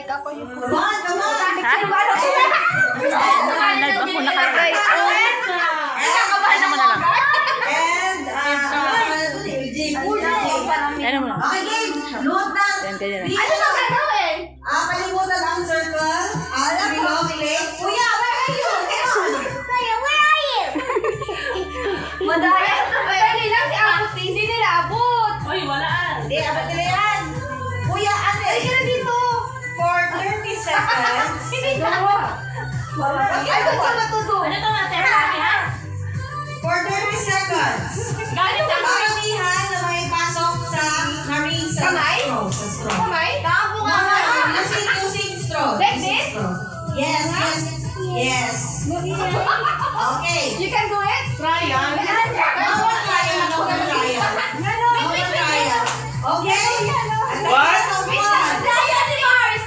ako yung Come on, come on. live ako nakalagay. Ano mo na lang? And, Ano mo na? okay, game. Load na. Ganyan na. Ano na gagawin? Kalimutan ang circle. Below click. Kuya, where are you? Kuya, where are you? Madaya sa pwede lang si Abot. Hindi nila abot. Uy, wala. Hindi, abot nila yan. Kuya, ano? Ay, ka na dito. For 30 seconds. Hindi na. Ay, ito na matuto. Ano ito natin? Ha? For 30 seconds. Galit ang Paramihan na may pasok sa narisa. Kamay? Sa straw. Kamay? Tabo nga No, nga. using straw. Like Using this? straw. Yes, yes, yes. Okay. You can do it? Try yan. No more trial, no more trial. No more trial. Okay? At the What? count of one. Daya si Mars!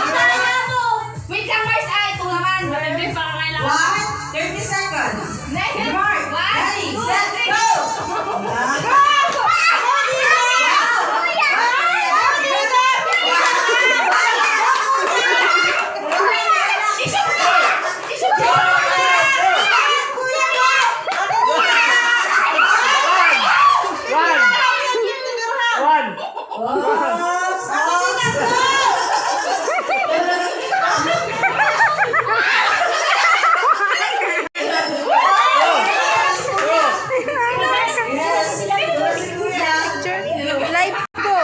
Daya mo! Wait lang, Mars. Ay, tulungan. Hindi pa kailangan. 30 seconds. Next. Mark. One, Ready, two, set, three. go! Live ko.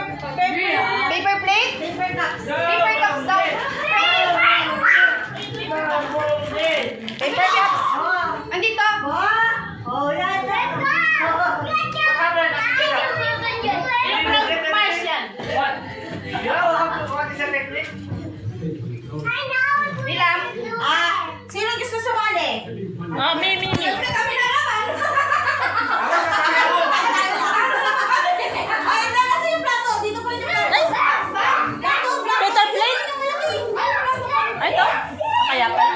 Paper plate? Paper cups daw. Paper cups. Andito. Oh, yan. Mars yan. Bilang. Sino gusto sumali? Mimi. Siyempre kami na naman. Ay, na kasi yung plato. Dito pa yung plato. Peter plate? Ay, ito? Kaya pa.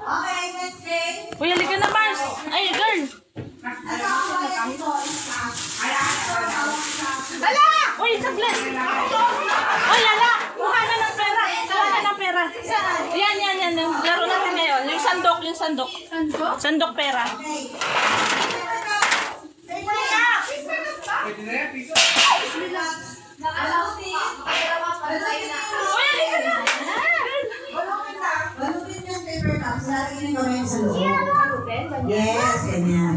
Okay, next game. Uy, halika na, Mars. Ay, girl. Hala! Uy, saglit. Uy, ala. Kuha na ng pera. Kuha na ng pera. Yan. Yung laro natin ngayon. Yung sandok. Sandok pera. Uy, halika na. Balutin yung paper cups. Lalagyan yung kamay sa loob. Yes, ganyan.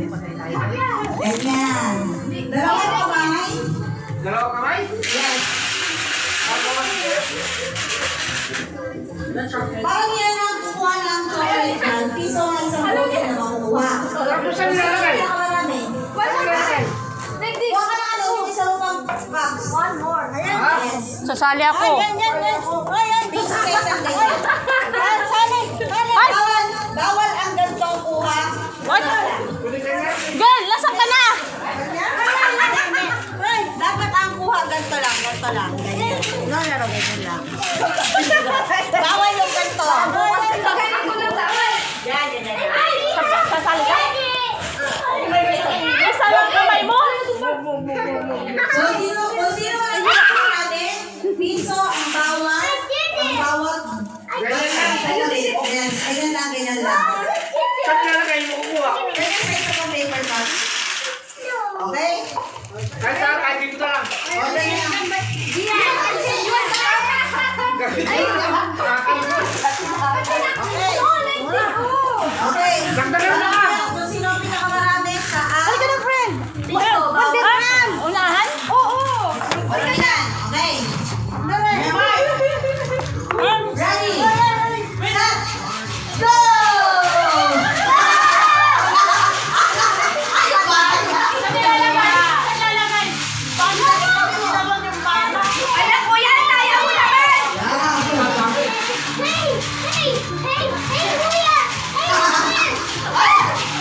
Ganyan. Dalawang kamay. Dalawa kamay? Yes. Parang yan ang kukuha ng chocolate yan. Piso ng isang bote na makukuha. Tapos saan nilalagay? Marami. Kuha ka na yung isang cups. One more. Ayan. Yes. Sasali ako. Yan. Ayan. Piso sa isang day. Sali. Bawal ang gantong kuha. What? Girl, nasaan ka na? Ganyan. Saan nilalagay mo kukuha? Pwede sa isa pang paper cut. Okay? Kahit saan, kahit dito na lang. O, dali na. Okay. Dagdagan na nga. Kung sino ang pinakamarami sa Ay, ka na, friend. Unahan? Wala na. Okay. Ready? Set. Go! Alam ko yan, kaya mo naman! Hey, kuya!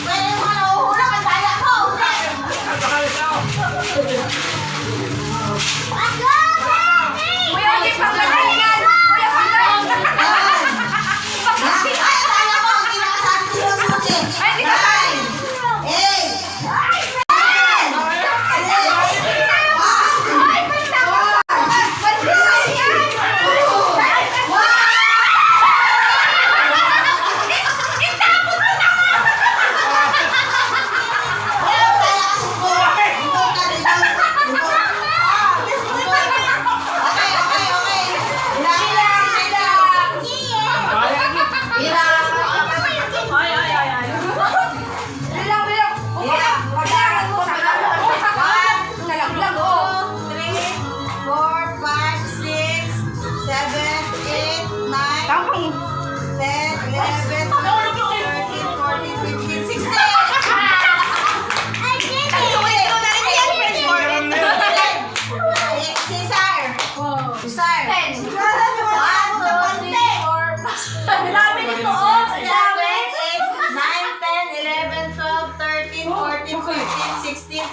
Pwede mo na uhulang ang daya ko. Kuya, hindi paglagay yan! Kuya, paglagay! Ay, daya ko. Hindi na kasabi ko yung susi. Ay, hindi ka sabi.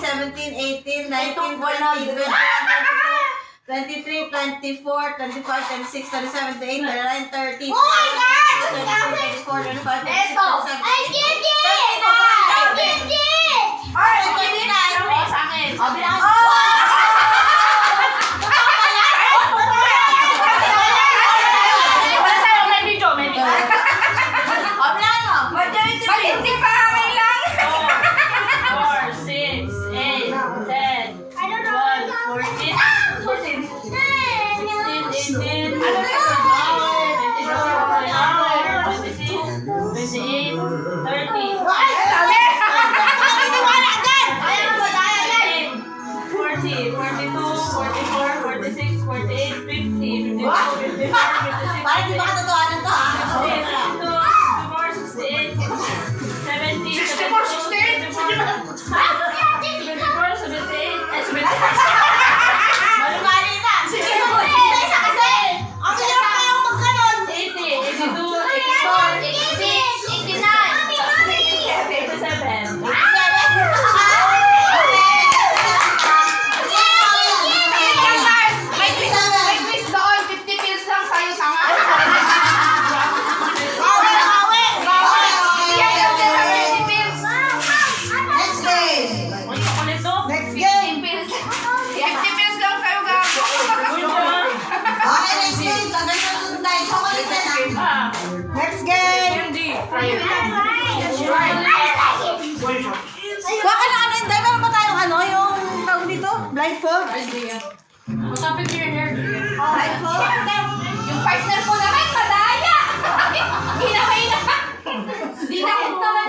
17, 18, 19, 20, 21, 22, 23, 24, 25, 26, 27, 28, 29, 30. Oh my God! 24, 25, 26, Eto! 27, I did it! I did it! Alright, 29. Sa akin. O, bilang. Wala tayo, may video, may video. O, bilang mo. Hindi pa kami lang. 4, 6, 8, 10, 12, 14, 16, 18, Parang di ba katotohanan to, ha? 74, 75, 76, 77, 78, 79, Sige, isa kasi. Ang hirap kayong magkaroon. 80, 82, 84, 87. May quiz doon. 50 pills lang sa'yo. Tanga. Yan yung 50 pills. Next game. Uy, kukulit to. Next game. 50 pills lang sa'yo, gago. Uy, diba? Okay, next game. Tagal na ito tayo. Chocolate na lang. Ah, Next game. hindi. Baka na ano, hindi. Meron ba tayong ano, yung tawag dito? Blindfold? Masapit yung hair. Blindfold? Yung partner ko naman, madaya. Hinahina. Dinakot naman.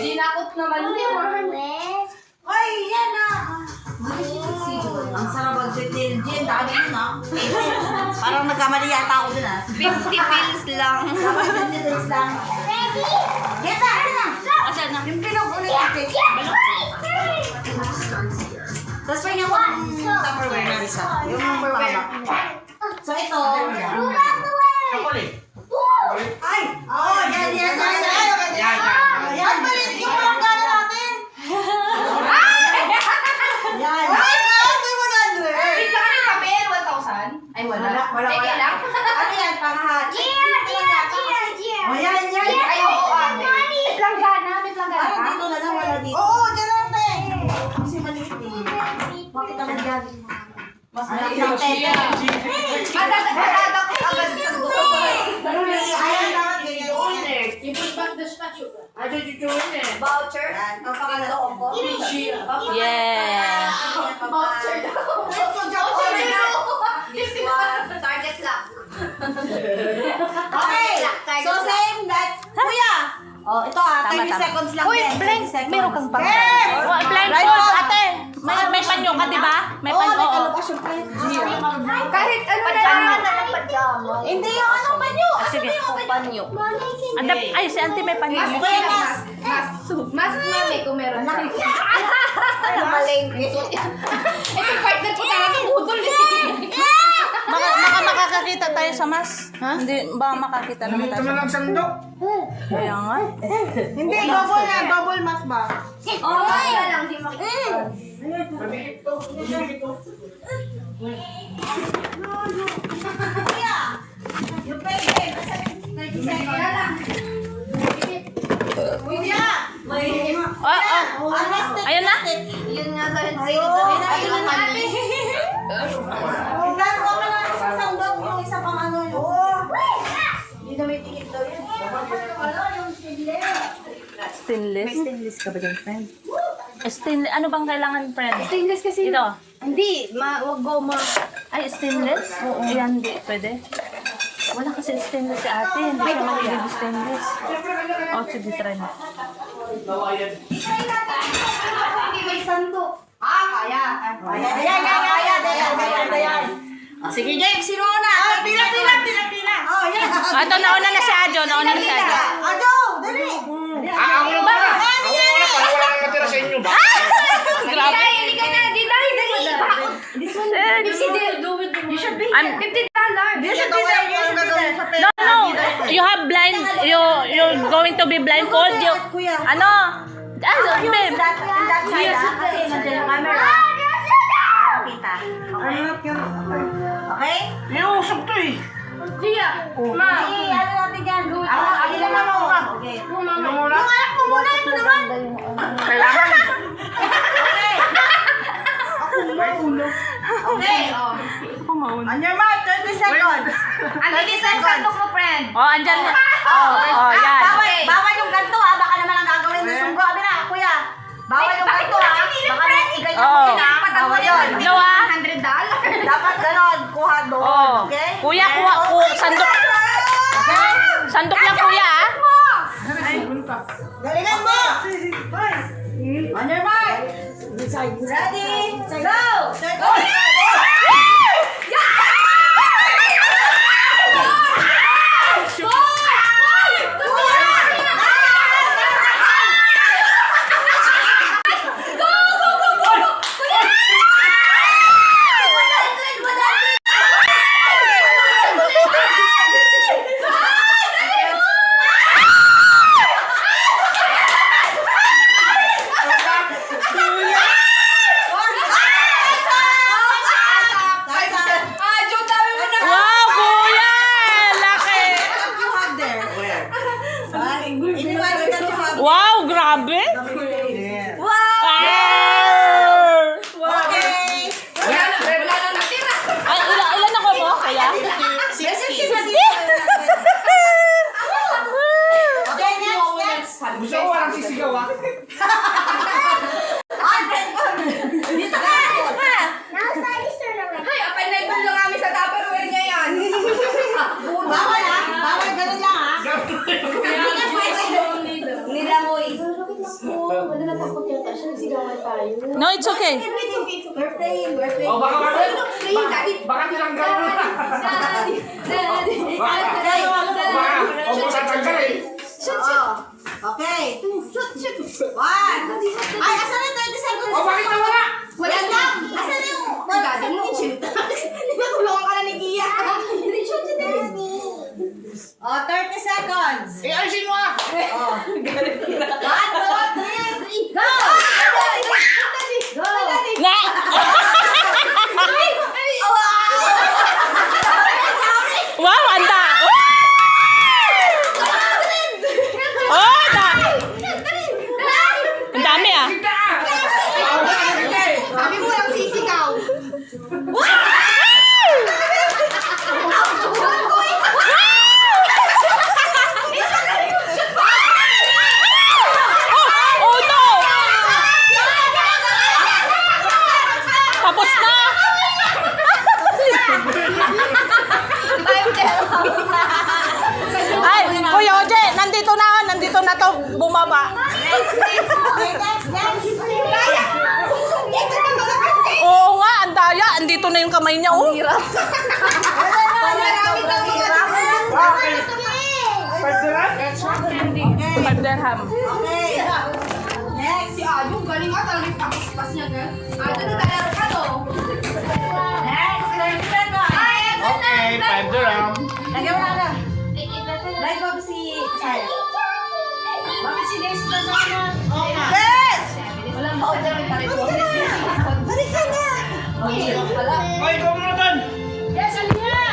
Dinakot naman. Ay, yan na. Ang sarap mag-detail. Gin, dami yun, ha? Parang nagkamali yata ako dun, ha? 50 pills lang. Dapat 20 days lang. Get na, asan na? Asan na? Yung pinog ulit natin. Tapos pa niya yung Tupperware na isa. Yung Tupperware. So ito. Chocolate. Ay! Oh, yan. Yan. Yan, balik yung mga gana natin. Yan. Ay, may 100. Wait lang, ano yung papel? 1,000? Ay, wala. Teka lang. Ano yan? Pangahat. Oh, yan. Ay, oo, ate. May planggana. May planggana Parang ka? dito na lang, wala dito. Oo, dyan lang tayo. Kasi maliit eh. Bakit naman dyan? Mas maliit ang tete. Madadadak ko agad sa dugo. Ayan lang, ganyan. You put back the spatula. Ay, chuchuin eh. Voucher. Yan, papakalato ko. Yeah. Voucher daw. This one. Target lang. Okay, so same that. Kuya! Oh, ito Tama, 30 tama. seconds lang Uy, din. blind. 30 seconds. Meron kang pang Yes! blindfold, ate. May panyo ka, di ba? May Oo, panyo. may Oo. kalabas yung plate. Kahit ano na lang. Pajama. Hindi yung ano panyo. Sige. Panyo. Ay, si auntie may panyo. Kuya, mas. Mas mami kung meron. Malengke. Ito partner ko talaga budol eh. Baka makakakita tayo sa mas. Ha? Hindi ba makakita naman tayo Ito sa na lang sandok. Kaya nga. Hindi, double na. Double mas ba? Oo, kaya lang di makikita. Mabigit to. Mabigit to. Kuya! Yung pwede. 30 seconds. Kuya! May... Oh. Ayun na? Yun nga dahil Ayun na ate. Laro ka lang sa sandok yung isa pang ano yun. Hindi na may tikit daw yan. Yung Stainless. Stainless ka ba dyan, friend? Stainless. Ano bang kailangan, friend? Stainless kasi. Ito. Hindi, wag goma. Ay, stainless? Oo. Ayan, hindi. Pwede. Wala kasi stainless si ate. Hindi siya magiging stainless. Oh, sige, try mo. Hindi may sandok. Kaya. Ayan. Sige, James, sino una? Pila. Oh, yan. Ah, ito, nauna na si Ajo. Nauna na si Ajo. Ajo, dali. Ako na ba? Ako na para wala nang matira sa inyo ba? Grabe. Hindi ka na, di dahil dali. This one, you should be I'm- $50. You should be there. You should be there. No. You have blind. You're going to be blindfold. You, Kuya. ano? Ano, babe? In that side, kasi nandiyan yung camera. Kita. Okay? Iusap to eh. Gia, ma. Sige, ano natin yan? Ako lang ako. Okay. Ano muna? Yung anak mo muna, ito naman. Kailangan. Okay. On your mark, 30 seconds. 30 seconds. mo, friend. Oh, andyan na. Oh, yan. Bawal yung ganito ha. Baka naman ang gagawin ng sunggo. Abi na, kuya. Bawal yung ganito ha. Baka naman iganyan mo Oo. yun ha. Bawal yun. No, ah. $100. Dapat ganon. Kuha doon. Oh. Okay? Kuya, sandok. Sandok lang, kuya, ah. Galingan mo. On your mark. Ready? Go! 30 seconds. Wow, kuya! Laki! Wow, grabe! Wow! Okay. Wala na natira. Ay, ilan ako mo, kuya? 60. Okay, next. Gusto ko walang sisigaw ah. Dito ka. Ay, apay na ibang lang kami sa Tupperware ngayon. Bawal ha. Bawal ganun lang ha. Nilangoy. No, it's okay. We're playing. O baka baka tinanggal mo na. Baka, o kung tatanggal eh. Okay. One. Ay, asan na 30 seconds? O bakit nawala? Wala lang. Asan na yung... Daddy mo. Natulungan ka na ni Gia. Oh, 30 seconds. Eh, ayusin mo ah. Oh. 1, 2, 3, go! Go! Na! Wow, anda! Oh, ang dami ah. Kita ah. Kita eh. Sabi mo lang sisigaw. bumaba. Okay, next. Oo nga, ang daya. Andito na yung kamay niya, oh. $5 dirham. Okay. Next. Si Ayong, galing ka talaga yung pakispas niya, girl. Ito na talaro ka to. Next. 30 seconds. Okay, 5 dirham. Lagyan mo na. Live mo si Sai. Bakit si Daisy na sana? Yes! Walang order yung tayo. Balik ka na. Hoy, ikaw muna doon. Yes, Alina!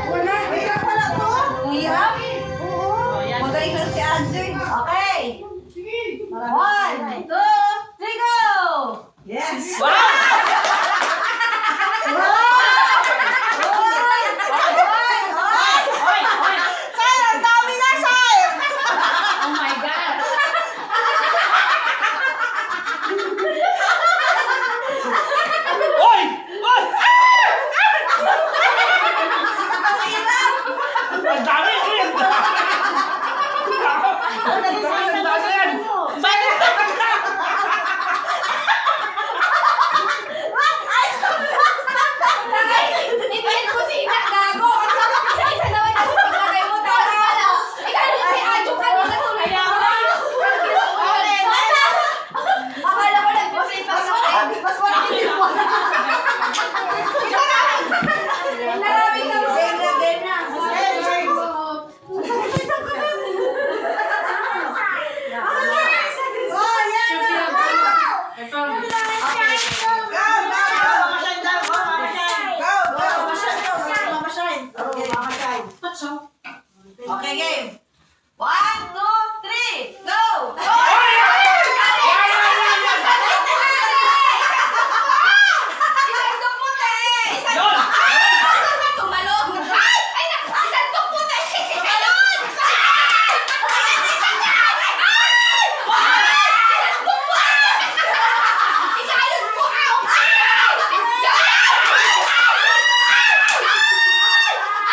Wala. Hirap pala to. Hirap? Oo. Magaling na si Andrew. Okay. 1, 2, 3, go! Yes. Wow! Sai, ang dami na, Sai! Oh my God! Hoy! Hoy! Ang dami! Ang dami yan! Ipahin mo si Ina, gago! Isa naman ang paglagay mo, tama ka na! Ikaw yung si Ayong kanina tuloy na ako! Akala ko nag-pasipas ako eh! Mas wala mo! Naraming ka mo! Game na. Oh, yeah! Okay, game. 1, 2, 3, go! Isang puti! Isang Yun! tumalon! Ay! Ay! Isang puti!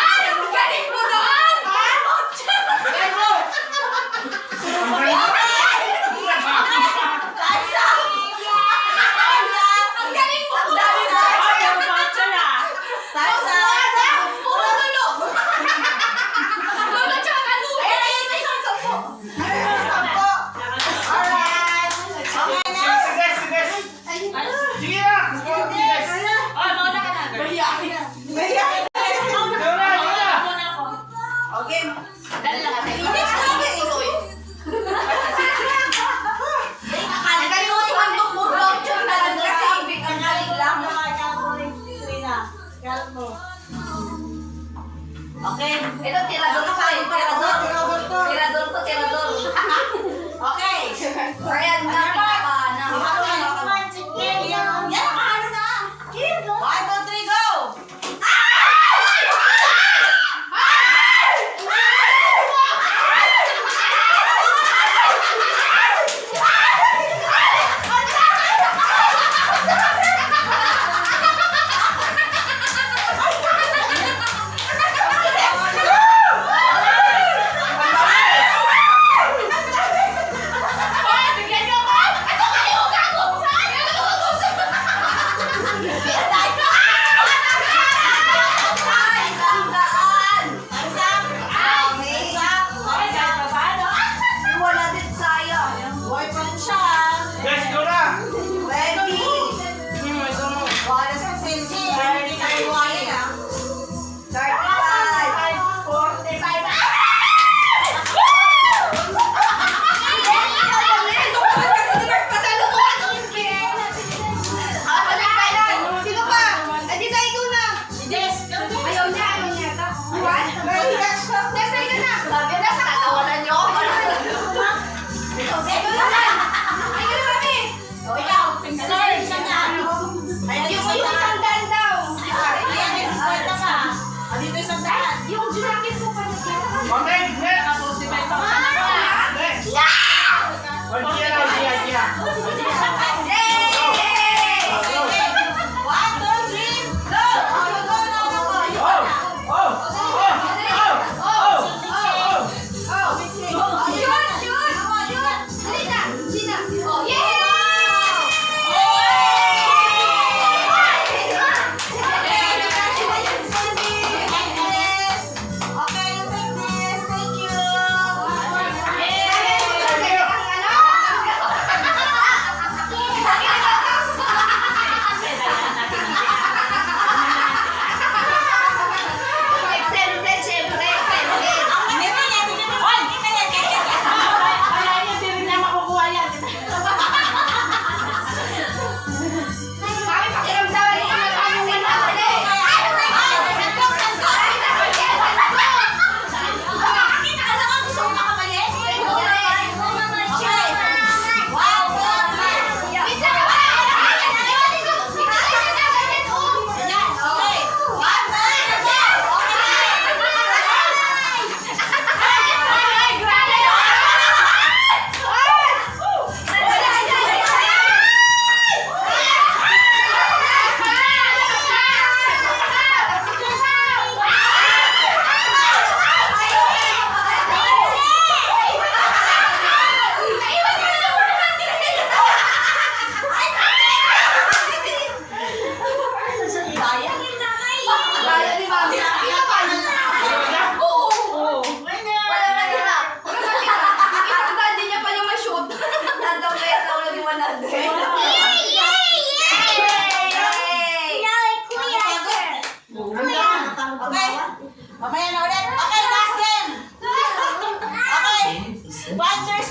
Ayun! Galing mo doon! Ang galing mo doon! Puro dulo! Dulo tsaka kaluwi! Ay, may isang sampo! Sige na! Oh, mauna ka na, girl. Okay. Dali lang natin. Tuloy. Ang galing mo sumandok mo, bro. Talaga sabi ka galing lang. Okay. Ito, tirador pa eh. Tirador. Tirador to, tirador. Okay. Ayan na, pinaka na. Yan, ano na? 1, 2, 3, go!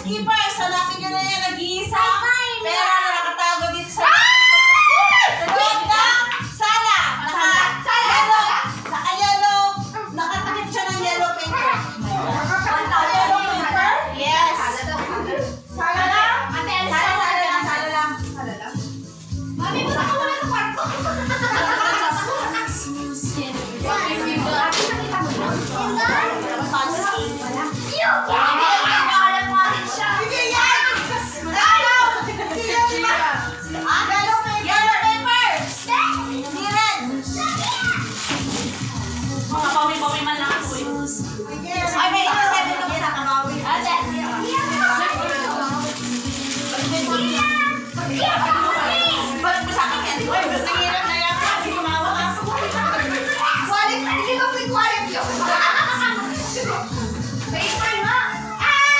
skippers, hanapin nyo na yan, nag-iisa. Pero nakatago dito sa loob ng sala. Naka-yellow, nakatakip siya ng yellow paper. Yellow paper? Yes. Sala lang? Sala lang. Mami, punta ka muna sa kwarto. Sige yan! Yellow paper! Hindi red. Mga bawi-bawi man lang ako eh. Ay, may ika-7 lang sa kamawi. Ba't mo sa akin yan? Ay, basta hirap na yan. Hindi kumawa ka. Wallet, hindi ko may wallet yun. Paper nga. Ay,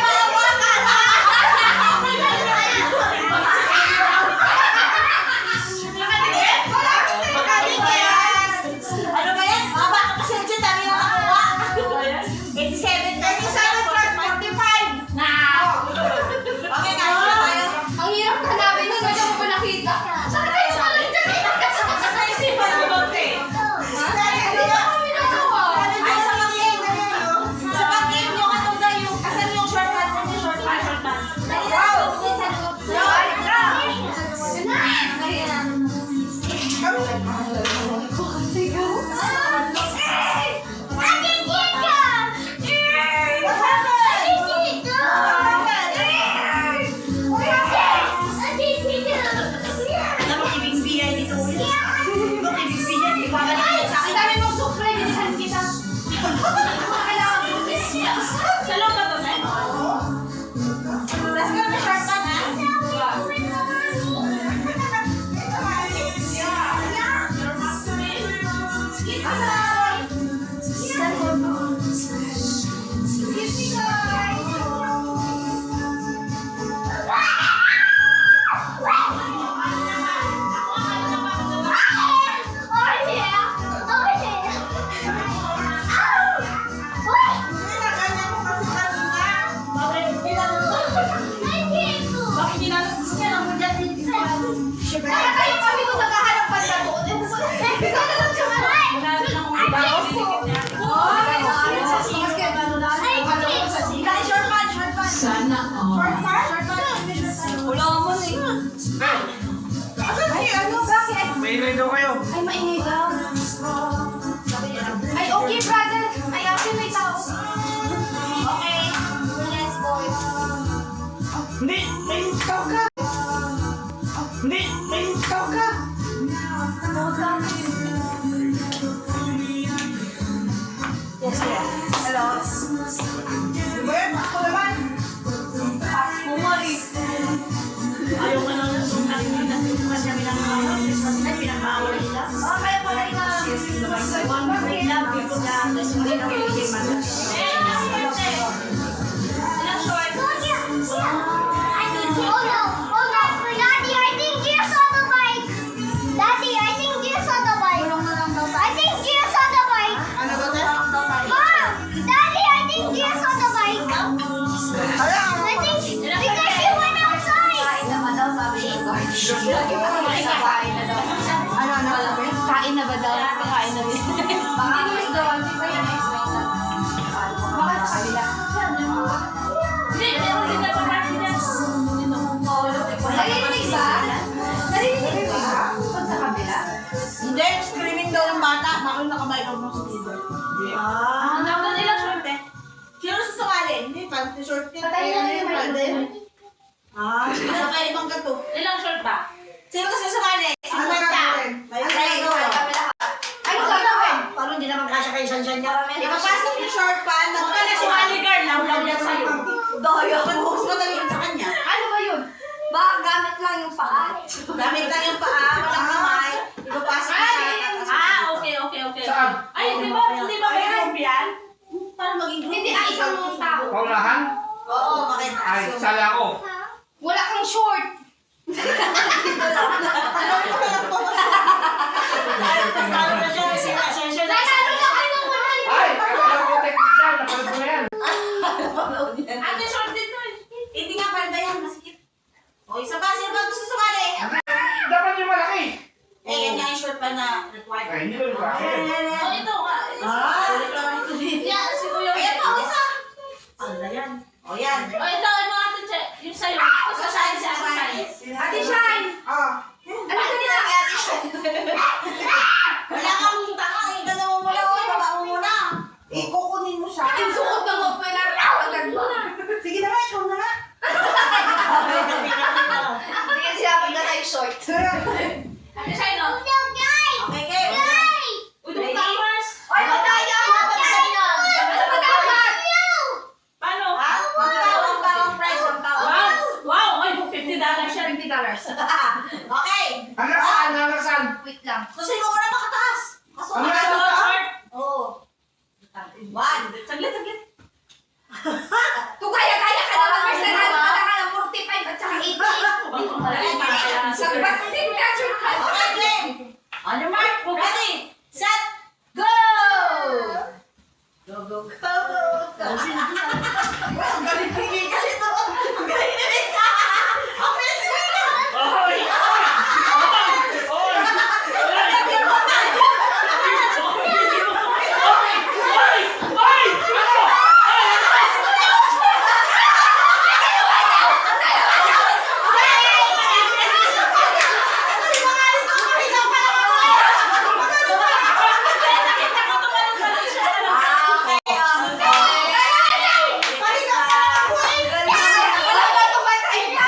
malawa ka. Ano ba yan? Baba ka kasi dyan, dami na nakuha. 87 plus 45. Okay na, sila tayo. Ang hirap hanapin nun, medyo mo pa nakita. Saan tayo sa lang dyan? Naisipan ko ba ito eh? Ay, sa pag-game. Sa pag-game, yung ano daw, yung asan yung shortcut? Yung shortcut. Alam mo, ibig biyay dito. Ibig biyay, ibabalik sa akin. Ang dami mong supre, bilisan kita. Kailangan mo siya. Sa loob ba ito, Nay? Let's go to shortcut, ha? Bakit hindi natin gusto niya lang mo dyan? Kaya tayo kami kung naghahanap pa na doon. Ikaw na lang siya. Marami na akong iba ako sinikit niya. Sana all. Wala mo eh. Asan si ano? Bakit? May ingay daw kayo. Ay, maingay daw. Ay, okay, brother. Ay, ate, may tao. Okay. Let's go. Hindi! May ikaw ka! Hindi! May ikaw ka! Yes, yes. Hello. Diba yan? Ako naman. Ako nga eh. Ayaw ka na lang kung nakikita ko kasi pinag-awal ay pinag-awal nila. Oh, kaya pala ina. One day lang, people na tapos hindi na pwede man. Ilang short? Ano ba ito? Ano? Kain na ba daw? Kakain na rin. Baka mas daw. Baka sa kabila. Hindi, meron din na pamati niya. Narinig ba? Narinig ba? Pag sa kabila? Hindi, screaming daw ng bata. Bakit naka-microphone sa keyboard? Ang dami na nilang short eh. Sino sasumali? Hindi, panty short din. Patay na rin yung microphone. Isa kayo ibang gato. Ilang short ba? Sino kasi sumali? Ano gagawin? Ano gagawin? Ano gagawin? Paano hindi naman kasya kay Sansan niya? Ipapasok yung short pan. Huwag ka na si Maligar. Lawlaw yan sa'yo. Doyo. Bukas mo dali sa kanya. Ano ba yun? Baka gamit lang yung paa. Gamit lang yung paa, walang kamay. Ipapasok mo sa Okay. Saan? Ay, di ba may group yan? Para maging group. Hindi, isang tao. Paunahan? Oo, makita. Ay, sala ako. Wala ang short. Nanalo na kayo ng 100. Ay! Kailangan ko technique dyan. Napanood ko na yan. Ate, short dito eh. Hindi nga, pwede yan. Masikip. O, isa pa. Sino ba gusto sumali? Dapat yung malaki. Eh, yan nga yung short pa na required. Ay, hindi ko yung malaki. Oh, ito nga. Ulit naman ito din. Yan, si Kuya. Ayan pa, isa. Ano yan? O, yan. Oh, ito, ano ate, Che? Yung sa'yo. Ito sa shine, sa shine. Ate Shine. Ano ka nila? Ate Shine. Wala kang tanga. Ganda mo muna. Baba mo muna. Kukunin mo siya. Ang suot ng opera. Agad mo na. Sige na nga, ikaw na nga. Hindi kasi dapat na tayo short. Ate Shine, oh. Okay, game. Uy, don't towers. Ay, mataya! Paano? Ha? Ang price, ang Wow! Wow! Ay, $50 siya. $50. Okay. Hanggang saan? Hanggang saan? Wait lang. Susin mo muna makataas. Kaso Ano Short, na? short. Oo. One. Saglit, saglit. Kung kaya-kaya ka naman, first na natin ka ng 45 at saka 80. Sa basin ka, short ka. Okay, game. On your mark. Ready. Set. Go! Go, go, go. Ang galing ni Galito. Ang galing ni Mika. Okay, sige na. Oy! Oy! Wala ba tumatay na?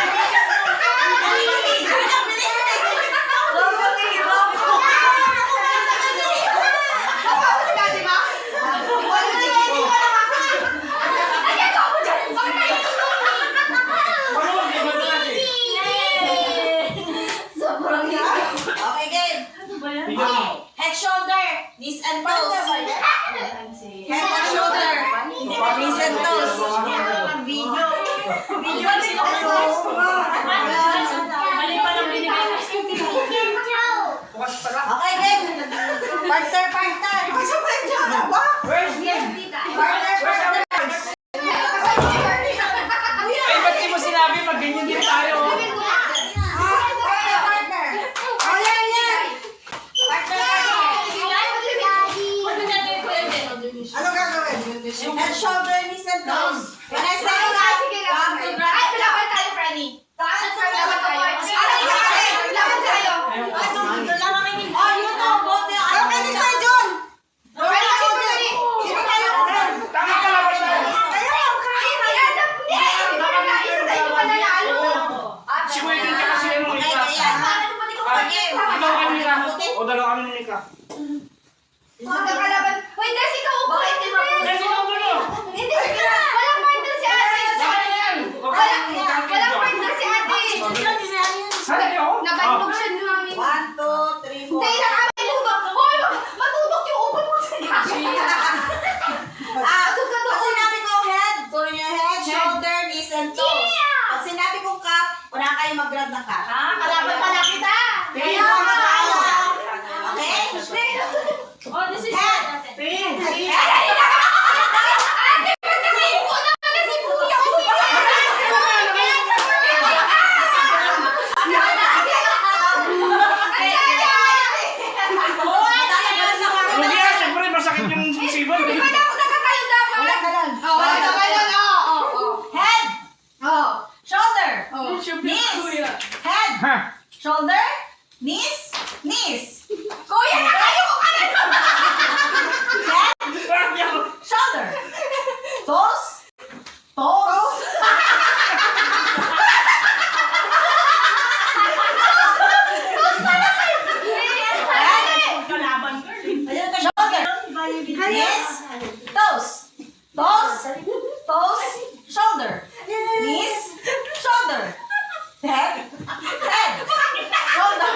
Nakapos ka, di ba? Ay, ito ako dyan. Bakit tayo? Maluwag, di ba ito natin? Sobrang hirap. Okay, game. Video mo. Head, shoulder, knees and toes. Head and shoulder, knees and toes. Video. Video ang sinukas. Mali pa lang binigay. Bukas pala. Okay, game. Partner, partner. Where's me? Partner, partner. Ay, ba't di mo sinabi? Mag-ganyan din tayo. Partner, partner. Oh, yan, yan. Partner, Ano gagawin? Head, shoulder, knees and toes. When I say Sige lang. one, two, three. Ay, laban tayo, Freddy. Laban tayo. Laban tayo. Ito lang ang ingin. Oh, yun o. Bote. Ano kayo ni Sir John? Freddy, si Freddy. Sino kayo? Tama ka lang ba tayo? Si Wayne ka kasi yung Okay, Mika. kaya. Okay. Ikaw kanina. O dalawa kami ng Mika. Desi, ikaw muna. Hindi, walang partner si ate. Bakit yan? Walang partner si ate. Sana kayo? Nabandog siya ni mami. 1, 2, 3, 4. Hindi, nakakami lutok. Hoy, matutok yung upan mo sa gabi. Pag sinabi ko head, puro niyo head, shoulder, knees and toes. Pag sinabi kong cup, wala kayo mag-grab ng cup. Kalaban pala kita. Kaya mag-grab. Okay? Oh, this is Head. Ate, ba't nakaipo naman na si Kuya? Hindi ah, siyempre masakit yung sisiban. Di ba na ako nakatayo dapat? Wala ka lang. Wala ka lang. Head, Oo. shoulder, Oo. knees, head, Ha? shoulder, knees, knees. Kuya, nakayo ko ka na naman. Head, shoulder, toes, toes. kalaban. Shoulder, knees, toes, toes, toes, shoulder, knees, shoulder, head, head, shoulder.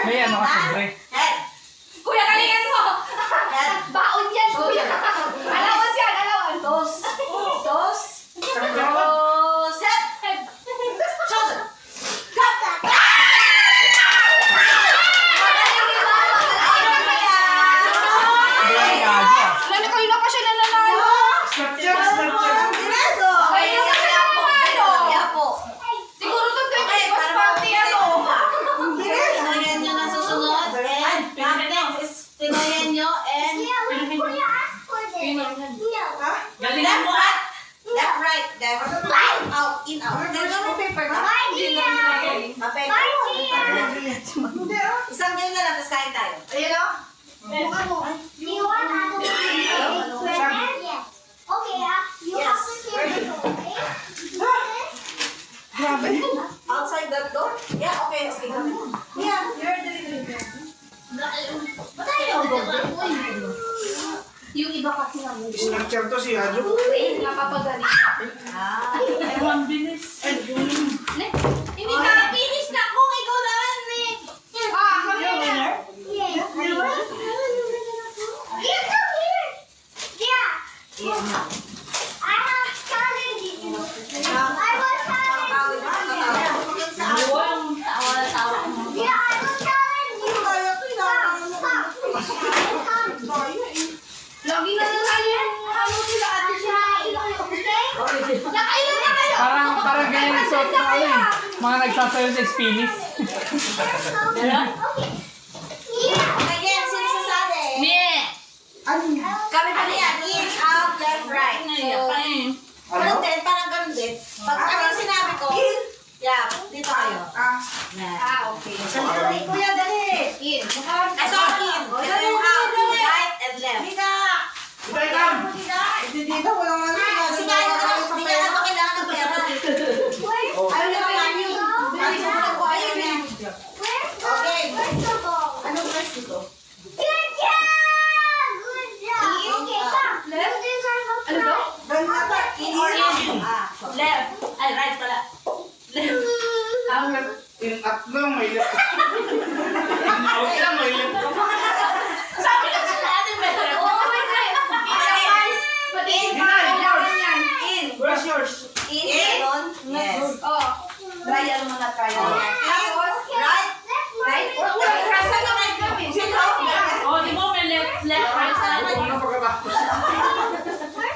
May ano ka, sobre. Head. Kuya, galingan mo! Head. Baon yan, kuya! Allowance yan, allowance! Toes. Toes. Sakit ka ba? Toes. Head. Shoulder. Cut. Ay, gago ah. Lalo kayo na pa siya nananalo! Snapchat, Snapchat. Ay, kaya po! Kaya po. Siguro to 20 mas party ano! Tinayan nyo na susunod. And next is tinayan nyo and Kuya, ask for this. left right. Left right. Left out. In out. Meron mo paper ka? Papel. Isang game na lang, tapos kain tayo. Ayun o! Do you want to do it? Yes. Okay, you have to share it, okay? Outside that door? Yeah, okay. Okay. Yeah, you're delivering there. Ba't ayaw mo? Yung iba kasi nga mo. Snapchat to si Adjo. Napapagaling. Ah. Ewan, bilis. Hindi ka finish na kung ikaw naman eh. Ah, kami na. Yes. You come here. Yeah. I have challenge you. I will challenge you. Yeah, I will challenge you. Stop. Lagi na lang kayo yung ano sila at Okay? nakailan na kayo. Parang ganyan yung suot na ano eh. Mga nagsasayo sa Spanish. Okay. Yeah. Okay, game. Sino sasabi? Kami pa na yan. In, out, left, right. So, ganun din, parang ganun din. Pag ano yung sinabi ko, yeah, dito kayo. Yeah. Okay. Kuya, dali. In. Ay, so, in. Ito yung out, right, and left. Itay kam! Kasi kaya ka lang, hindi ka nato kailangan ng pera. Ayaw na lang yun. Ayaw na po, ayaw na. Okay. Where's the ball? Anong verse dito? Good job! Good job! Okay, come. Let's do some Ano to? In or out? Ah, Left. Ay, right pala. In at lang, may left. In out lang, may left. Sabi lang sa natin, better. In. Where's yours? In. In. Yes. Oh. Trial mo na trial. Tapos, right. Right? Saan na right kami? Sino? Oh, di mo may left, right sa Ano na pagkatapos?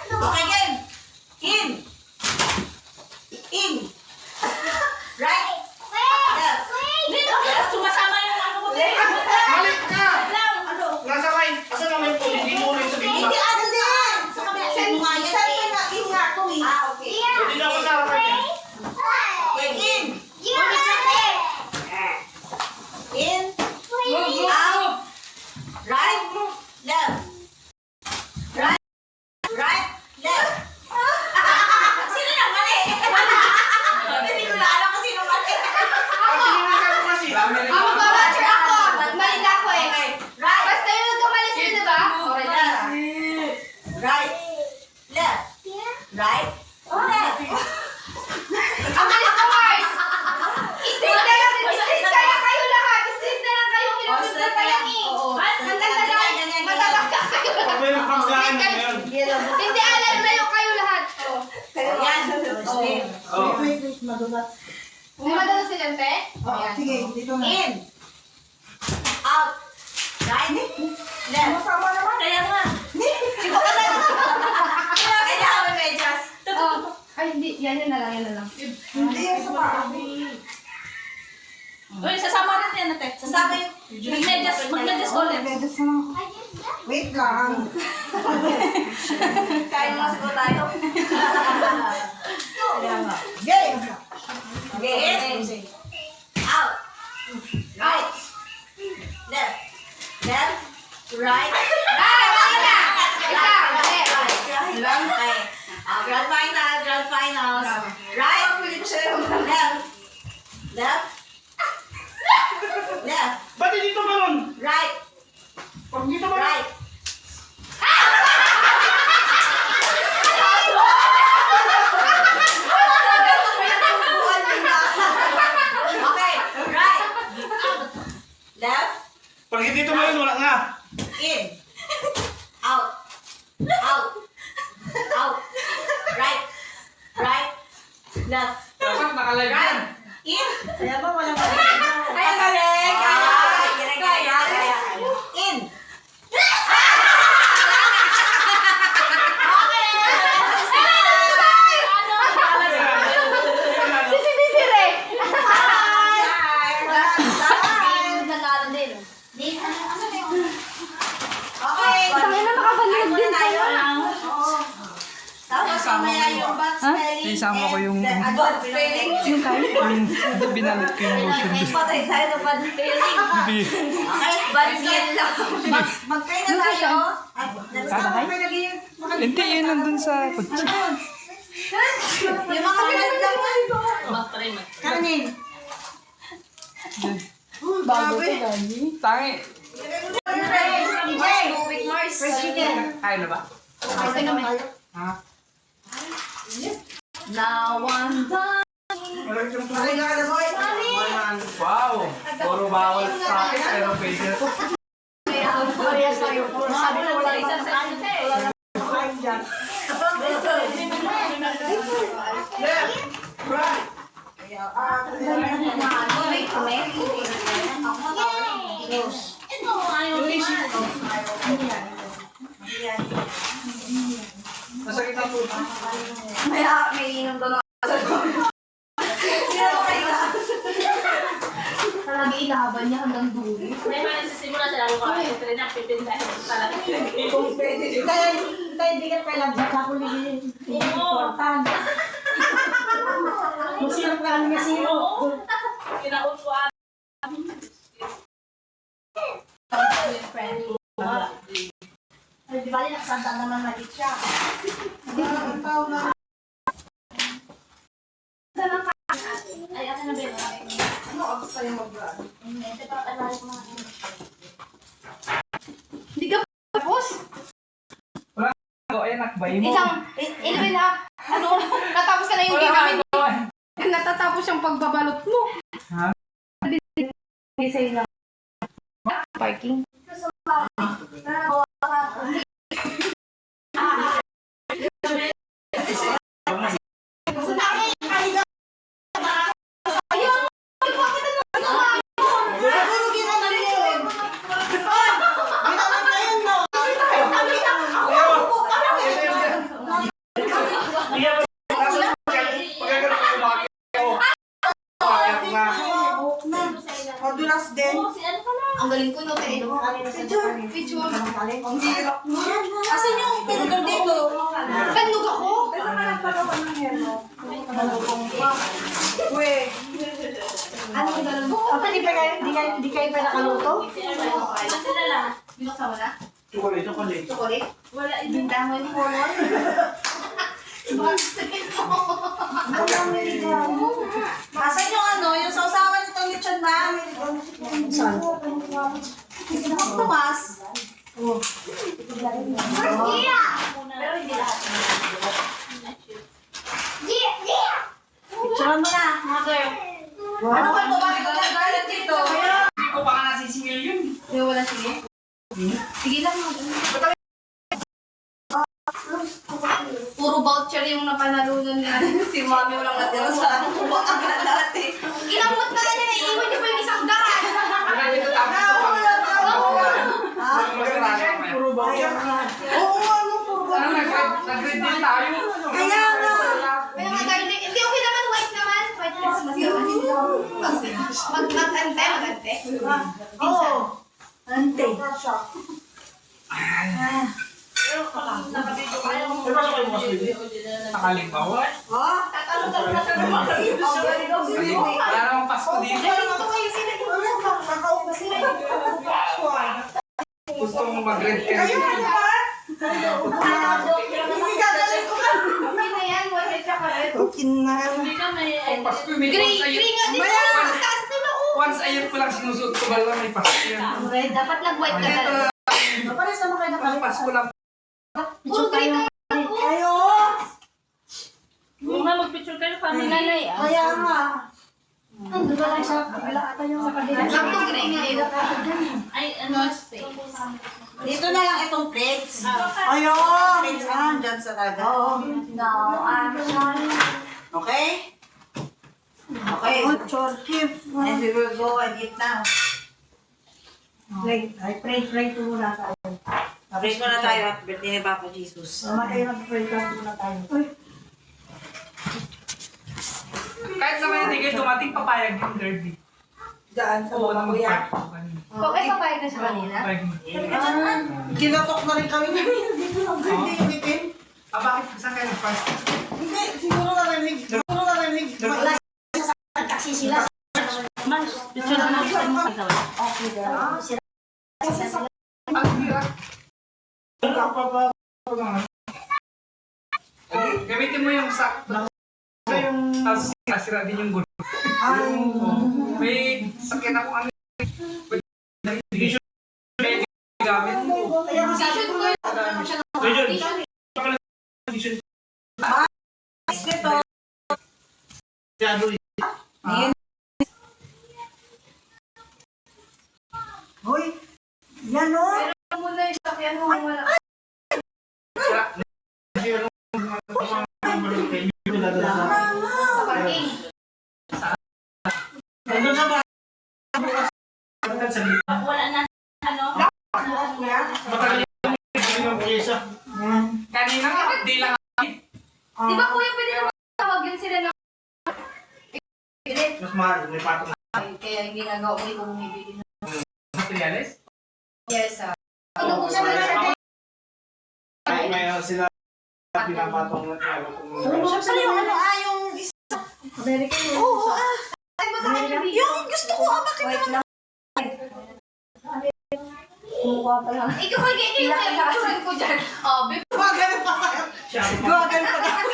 Okay, game. In. In. Right. Left. Sumasama yung ano ko. Malik ka! Lang. Nasa right. Asan naman yung hindi mo ulit sa Hindi, bigla? ano din? Sa kabila. Saan mo nga yan? In nga to eh. Ah, okay. Hindi na ako sa harapan niya. Okay, in. You got it! In. Out. Right. Left. Right. Right. Left. Sino na mali? Hindi ko na alam kung sino mali. Ang tingin ka ko kasi. Ako ba, Roger? Ako. Mali na ako eh. Okay. Right. Basta yung nagkamali sila, diba? Okay na. Right. Left. Right. Left. Ang galing ko, Mars! Straight na lang. Straight kaya kayo lahat. Straight na lang kayo. Pinapit na tayo eh. Matalaga. Matalaga kayo. Pag may napanggaan mo yan. Hindi alam na yung kayo lahat. Oh. Yan. Okay. Oh. Madalo sila, te? Ayan. In. Out. Right. Left. Kaya nga. Kailangan may medyas. Oh. Ay, hindi. Yan na lang. Yan na lang. Uy, sasama rin yan natin. Sasama yung... Mag-medyas ulit. Wait lang. Kain mo siguro tayo. Game! Okay. Out. Right. Left. Left. Right. Okay. Grand final. Grand finals. Right. Left. Left. Left. Ba't hindi ito ganun? Right. Pag dito ba? Right. Okay. Right. dito mo yun, wala nga. In. Out. Out. Out. Right. Right. Left. Dapat nakalive yan. In. Kaya ba walang galing? Kaya galing. Kaya. In. Okay. Tangin na nakabalik din tayo. Oo. Tapos mamaya yung butt spelling. Isama ko yung- Butt spelling. Binalit ko yung motion. Patay tayo sa butt spelling. Okay, butt spelling lang. Mag-try na tayo. Hindi, yun nandun sa kotse. Yung mga word lang yan. Mag-try mo. Kanin. Tangi. Fried chicken. Kaya na ba? Ha? Now I'm done. Okay na ka na, boy. Wow! Puro bawal sa akin, pero pwede na to. Sabi na wala isa sa ano eh. Ito, ayaw din. Masakit ang puto. May inom doon ako. Talaga ilaban niya hanggang dulo. May mga nagsisimula siya lang ko. Ito rin ang pipindahin ko talaga. Kaya hindi ka pala dyan sa kuligin. Important. Masirap ka ang masiro. Kinaot ko ang Ay, di ba rin nagsanda naman malit siya. Ay, ako na ba? Ano ako sa'yo mag-grab? Hindi ka tapos? Ako, ay nakbay mo. Ilawin na, natapos ka na yung ginawin mo. Natatapos yung pagbabalot mo. Ha? Sa'yo lang. Parking. Madulas din. Ang galing ko, no, te. Picture. Ang hirap mo. Asan yung pinagod dito? Banog ako. Uwe. Ano yung galing ko? Apa, di kayo pa nakaluto? sila lang. Binuksan mo na? Chocolate, chocolate. Chocolate? Wala, Bindahan mo yung color? Asan yung ano, yung sausawan nitong lechon ba? Saan? Tumas. pero hindi lahat. Picturean mo na, mother. Ano ba ito? Bakit ka nagalit dito? Hindi ko pa nga nasisingil yun. Yung wala sige? Sige lang. Puro voucher yung napanalunan natin. Si mami walang natira sa ano. Ang dati. Inamot na niya, naiiwan niya pa yung isang daan. Wala dito tapos ito pa. Puro ba? Oo, ano puro ba? Nag-grade din tayo. Kaya nga. Kaya nga galing. Hindi, okay naman. White naman. White Christmas naman. Mag-ante, mag-ante. Oo. Ante. Nakalimaw. Oh? Wala namang Pasko dito. Gusto mong mag-grade ka rin. Hindi gagaling ko ka. Okay na yan. White chocolate. Okay na. Hindi ka may Pasko, may Green once a year. nga din. Ang taas nila. Once a year ko lang sinusuot ko bala may Pasko yan. Dapat nag-white ka talaga. Pares naman kayo Pag Pasko lang. Puro green na. Ayo. Kung nga mag-picture kayo, family. Nanay, ah. Kaya nga. Ang Saktong ginaingay. Ay, ano, space. Dito na lang itong plates. Ayun! Plates dyan sa talaga. Now I'm shining. Okay? Okay. And we will go and eat now. Pray to muna tayo. Praise mo na tayo at birthday ni Papa Jesus. Mamatay mag-pray muna tayo. Kahit naman hindi kayo dumating, papayag yung derby. Diyan sa Oo, baba naman kuya. Okay, papayag na siya kanina? Kinatok na rin kami kanina. Dito lang birthday ni Tim. Bakit? Saan kayo nag-fast? Hindi, siguro narinig. Siguro narinig. Kasi sila. Mas, picture na lang sa mga ikaw. Ang hirap. Gamitin mo yung sakto. Tapos nasira din yung gulo. May sakit ako ano. Gamit mo. Hoy, yan o. Pero muna yung sakyan mo wala. Sa parking. Nandun sa ba? Wala na, ano. Matagal yung pyesa. Kanina nga, di lang Di ba kuya pwede naman tawag yun sila ng Mas mahal, may patong. kaya yung ginagawa mo kung bumibili na. materials. Yes, ano po siya na May sila pinapatong na tayo. Siyempre yung ano yung isa. American yun. Oo, Ay, masakit yung video. yung gusto ko, bakit naman? Kumuha pa lang. Ikaw kaya ito yung kailangan ko dyan. Oh, babe. Gumagano pa kayo. Gumagano pa kayo.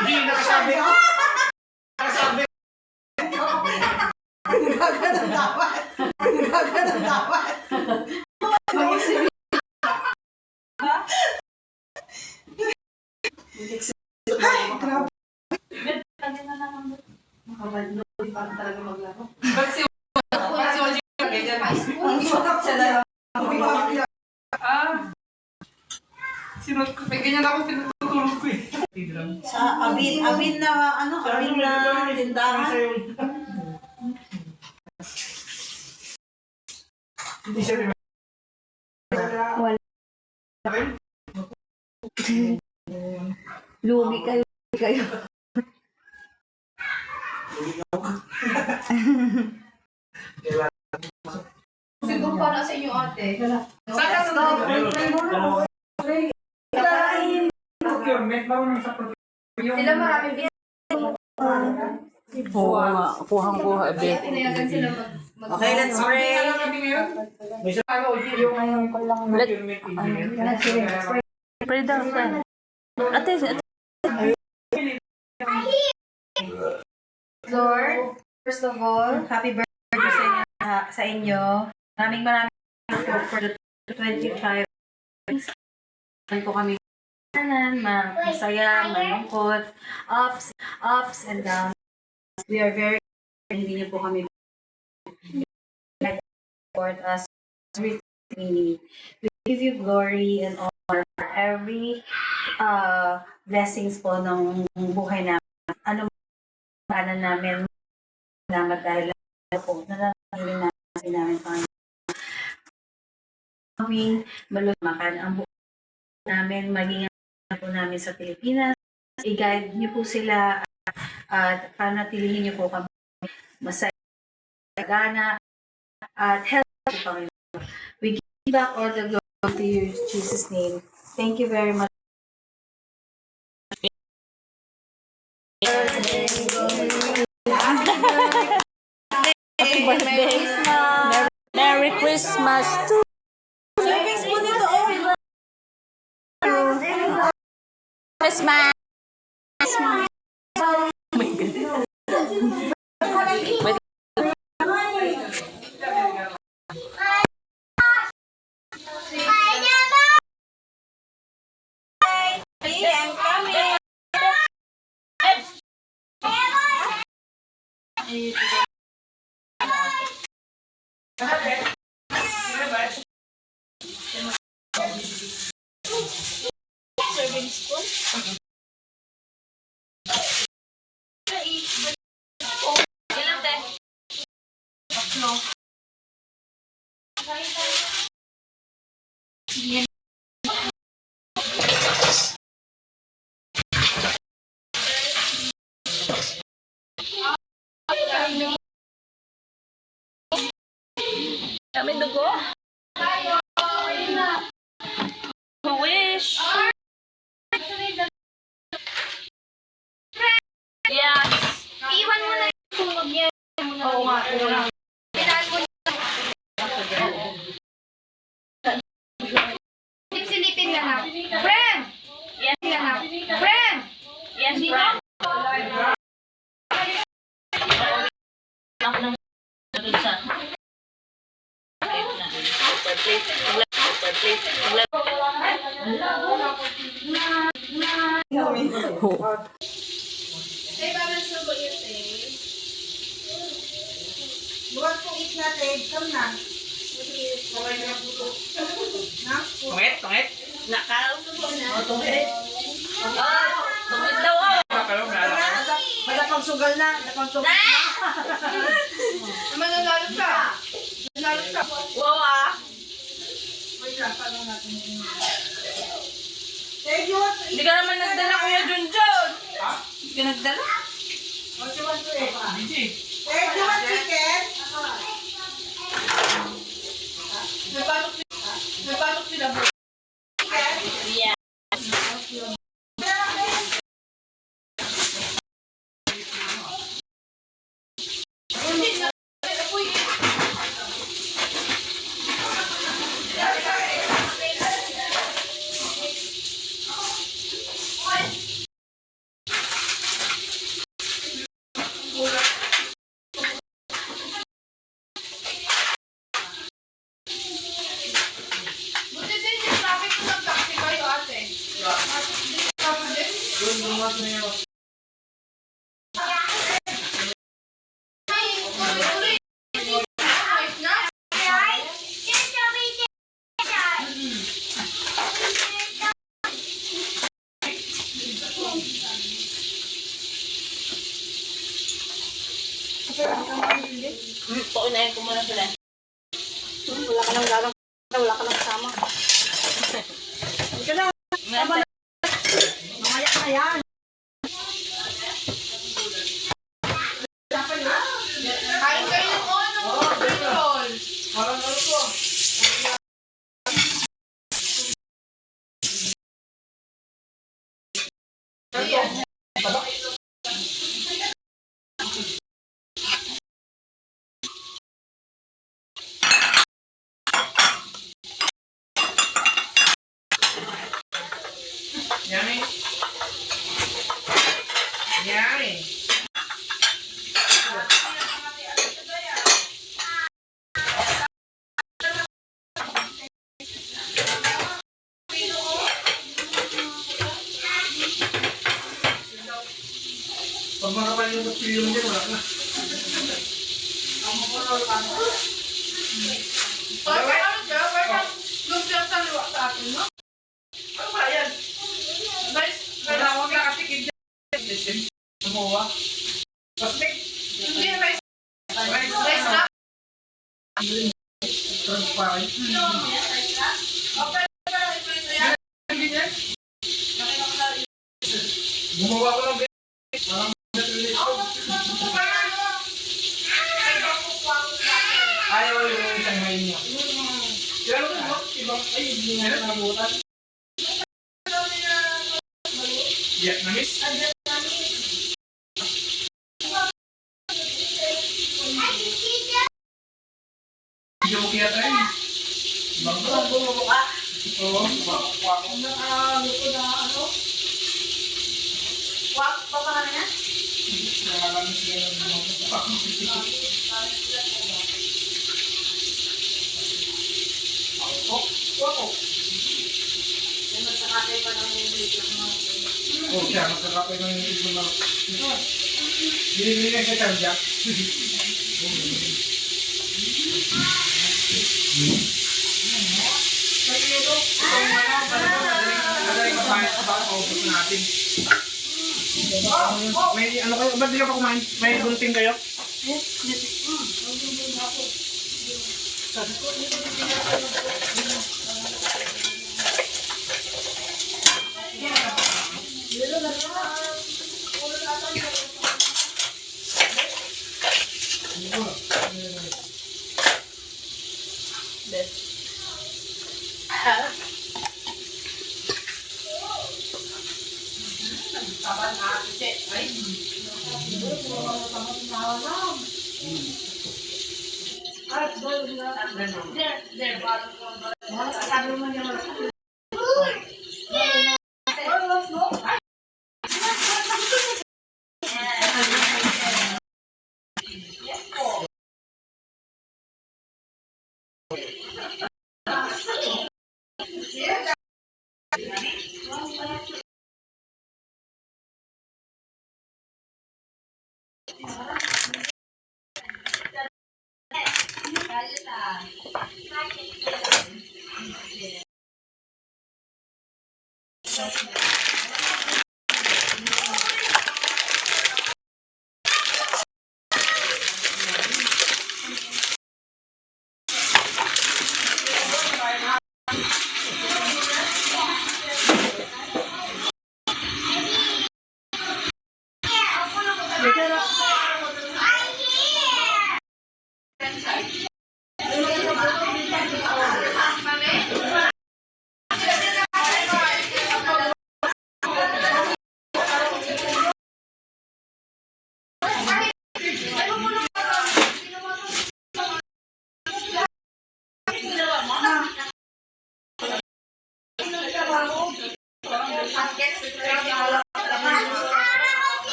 Hindi, nakasabi. Nakasabi. Gumagano dapat. Gumagano dapat. Ay, grabe. Parang talaga maglaro. Ba't si Oji ganyan? Sinunod ko. May ganyan ako pinutulog ko eh. Sa abin na ano, abin na tindahan. Hindi siya rin. Lugi kayo. Siguro para sa inyo ate. Saan ka sa procurement? Marunong sa procurement. Sila maraming bin. Kuhang-kuha, Kaya tinayagan sila mag Okay, let's pray. May sa ano, yung procurement engineer. Pray daw, friend. Ate, Lord, first of all, happy birthday sa inyo. Maraming for the 25. Ano po kami masaya, malungkot, ups and downs. We are very hindi niyo po kami support us. We give you glory and honor for every blessings po ng buhay namin. Ano man namin salamat dahil po nananangin namin Panginoon. Kaming malumakan ang buhay namin, maging po namin sa Pilipinas. I-guide niyo po sila at panatilihin niyo po kami masaya, gana, at help po Panginoon. We give back all the glory to you in Jesus' name. Thank you very much. happy birthday. Merry Christmas to Christmas. Serving spoon? Ilan tayo? Tatlo. Kami dugo? Wish! Yes! Iwan mo na yung sunog niya. Oo nga. Pinaan mo niya. Silipin na lang. Friend! Yes, Friend! yes, friend. Ako nang doon sa Ay, parang sunog yun eh. Buwan kong eat natin. Come na. Tungit? Nakaw. Tumid daw ako. Kayo, naalala ko. Malapang sugal na. Mananalo ka. Mananalo ka. Wow ah. Wait lang, paano natin yung... Thank you. Hindi ka naman nagdala, Kuya Junjun. Hindi ka nagdala? What you want to eat? Hindi. Thank you, chicken. Nagpatok sila bro. Yeah. Buti din yung traffic ko ng taxi kayo ate. Doon, lumas na yun. Ay, tuloy-tuloy. Ayos na. Paunahin ko muna sila. Wala ka nang lalang. Wala ka nang kasama. Ika na. Mamaya na yan. Kain kayo ng green roll. Parang ano po. Yummy. Yummy. Pag makapal yung kutsilyo mo dyan, wala na. Parang ano siya? Parang lumpia sa liwa sa atin, no? Ano ba yan? Guys, Wala akong nakatikid dyan. Tumuwa. Plastic. hindi rice. Rice. Rice na. Transparent. Gumawa ko ng parang ayaw yung isang ngayon niya. Pero ibang ay hindi nga nabutan. Vietnamese? Joke yata yun. Ibang bumubukak. Oo, bumubukak. Nakaluto na ano? Wak pa pa na yan? Nakalamis siya ng bumubukak. Ako. Yung magsakatay pa ng video. Oh, siya, magkakapay ng YouTube na. Binibili na sa Tarjak. Madaling kapayan sa baka paubos natin. May ano kayo? Ba't di ka pa kumain? May gunting kayo?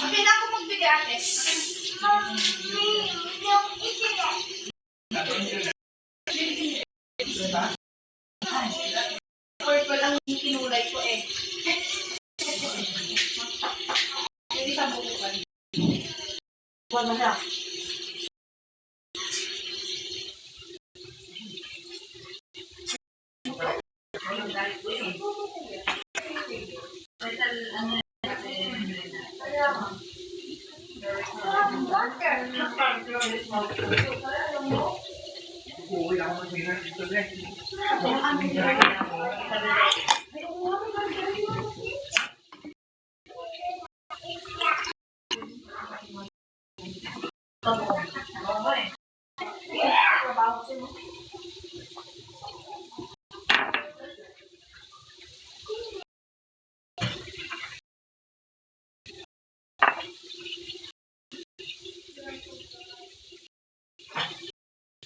Okay na ako magbigay ate. Purple lang yung kinulay ko eh. Hindi sa bukukan. Wala na. Uuwi ako mag-dinner dito din.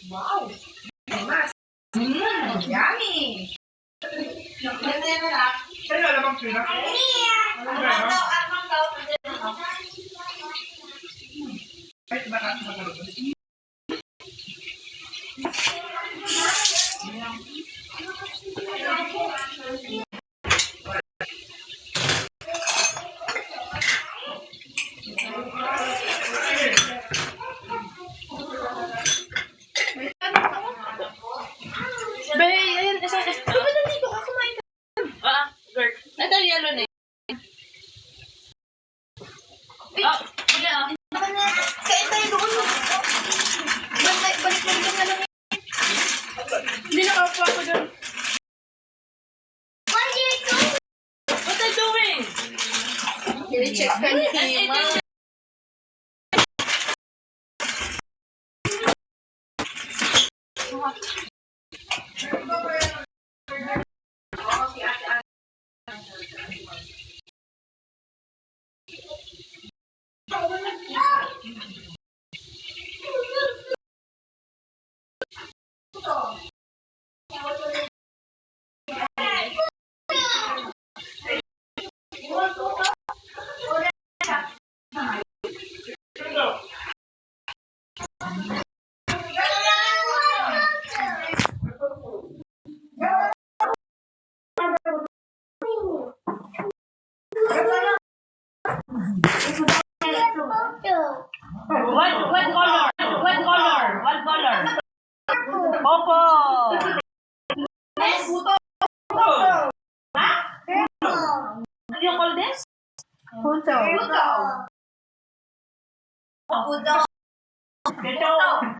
Wow! Mas! Yummy! Pero alam ang sila. Ay, baka matulog. Ayan, isa. Diba nandito ka kumain ka? Girl. Ito, yellow na Kain tayo doon. Balik ka na lang. Hindi nakakuha ko doon. What are you doing? I-check ka ni Ma. What color? What color? What color? Popo. Yes? Ha? What do you call this? Puto. Puto. Puto.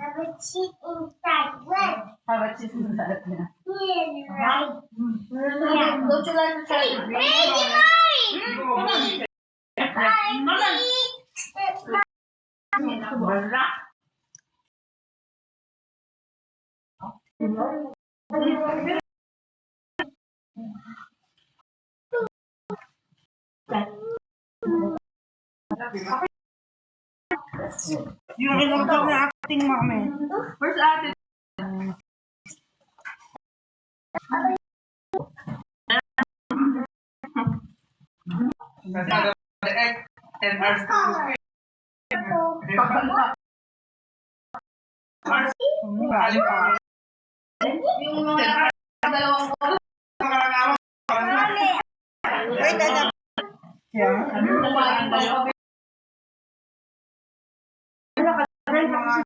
Have a cheek inside. What? Hawat si Susan niya. Yes, right. Yeah. Don't you like to try the green? Ready, mine. Wala. Yung ilagdag na acting mami. Where's ate? The egg and ours Color. Yung mga dalawang ko. Wait, anak. Yeah. Pilipino nga.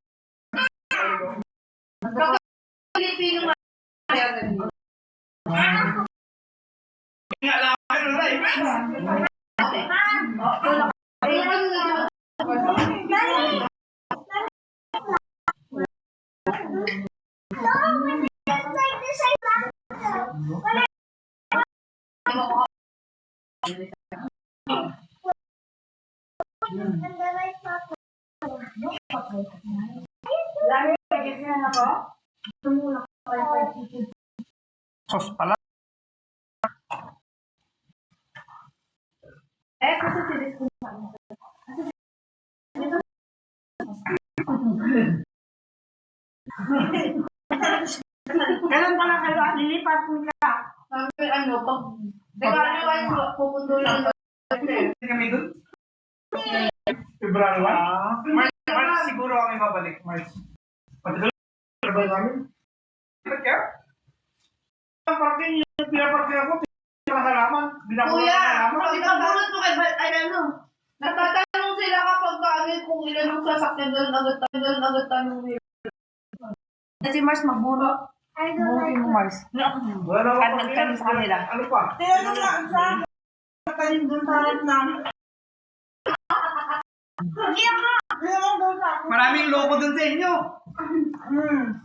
Sos pala. Ganun pala kayo, lilipat mo ka. Sabi, ano, pag nagkakaroon ko, pupunto lang. Kami dun? February 1? March siguro kami babalik. March. Patuloy ba namin? Bakit kaya? Ang parking yung pinaparking ako, pinakalaman. Binabulan Kuya, na halaman. pag ipaburot mo kay ay ano, nagtatanong sila kapag ano kung ilan ang sasakyan doon, agad tanong nila. Si Mars magburo. I don't like Mo Mars. Wala akong Nagtanong sa kanila. Ano pa? Tinanong lang sa kalim doon sa harap namin. Maraming logo dun sa inyo.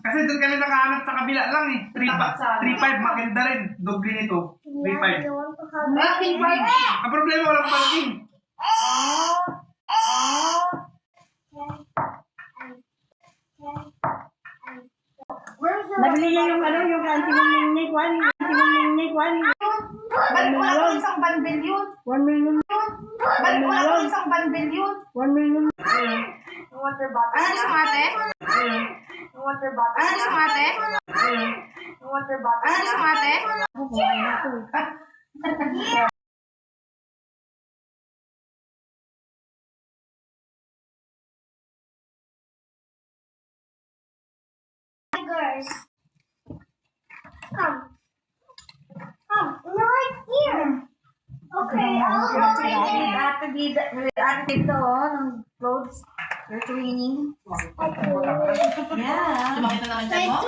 Kasi dun kami nakahanap sa kabila lang eh. 3.5 maganda rin. Doble nito. 3.5. Bakit ba? Ang problema walang parking. Nabili niya yung ano, yung anti-mingnig one. Anti-mingnig one. Balik ko lang po isang bandel yun. 1 million. Balik ko lang po isang bandel yun. 1 million. Ano gusto mo ate? Ano gusto mo ate? Ano gusto mo ate? tigers. Come. No, it's here. Okay, I'll go right there. Ate dito, ng clothes. You're cleaning. Yeah. Sumakit na naman dyan mo?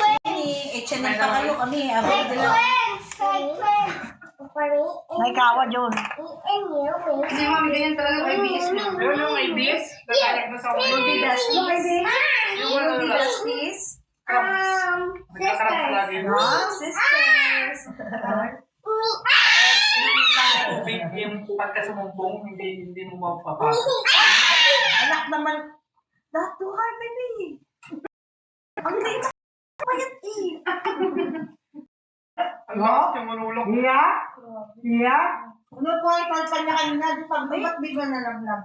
H&M pa kayo kami. My twins. May kawa dyan. And you, me. Kasi mami, ganyan talaga may BS na. Yun yung may bis. Nagayag na sa mga Will be besties. Nagkakarap lagi. Sisters. Yung pagkasumumpong, hindi mo mapapasok. Anak naman. That's too hard, baby. Ang liit. Payat eh. Ang lakas yung manulok. Yeah. Ano po ay kalpan niya kanina, di pag ba't bigla na lablab?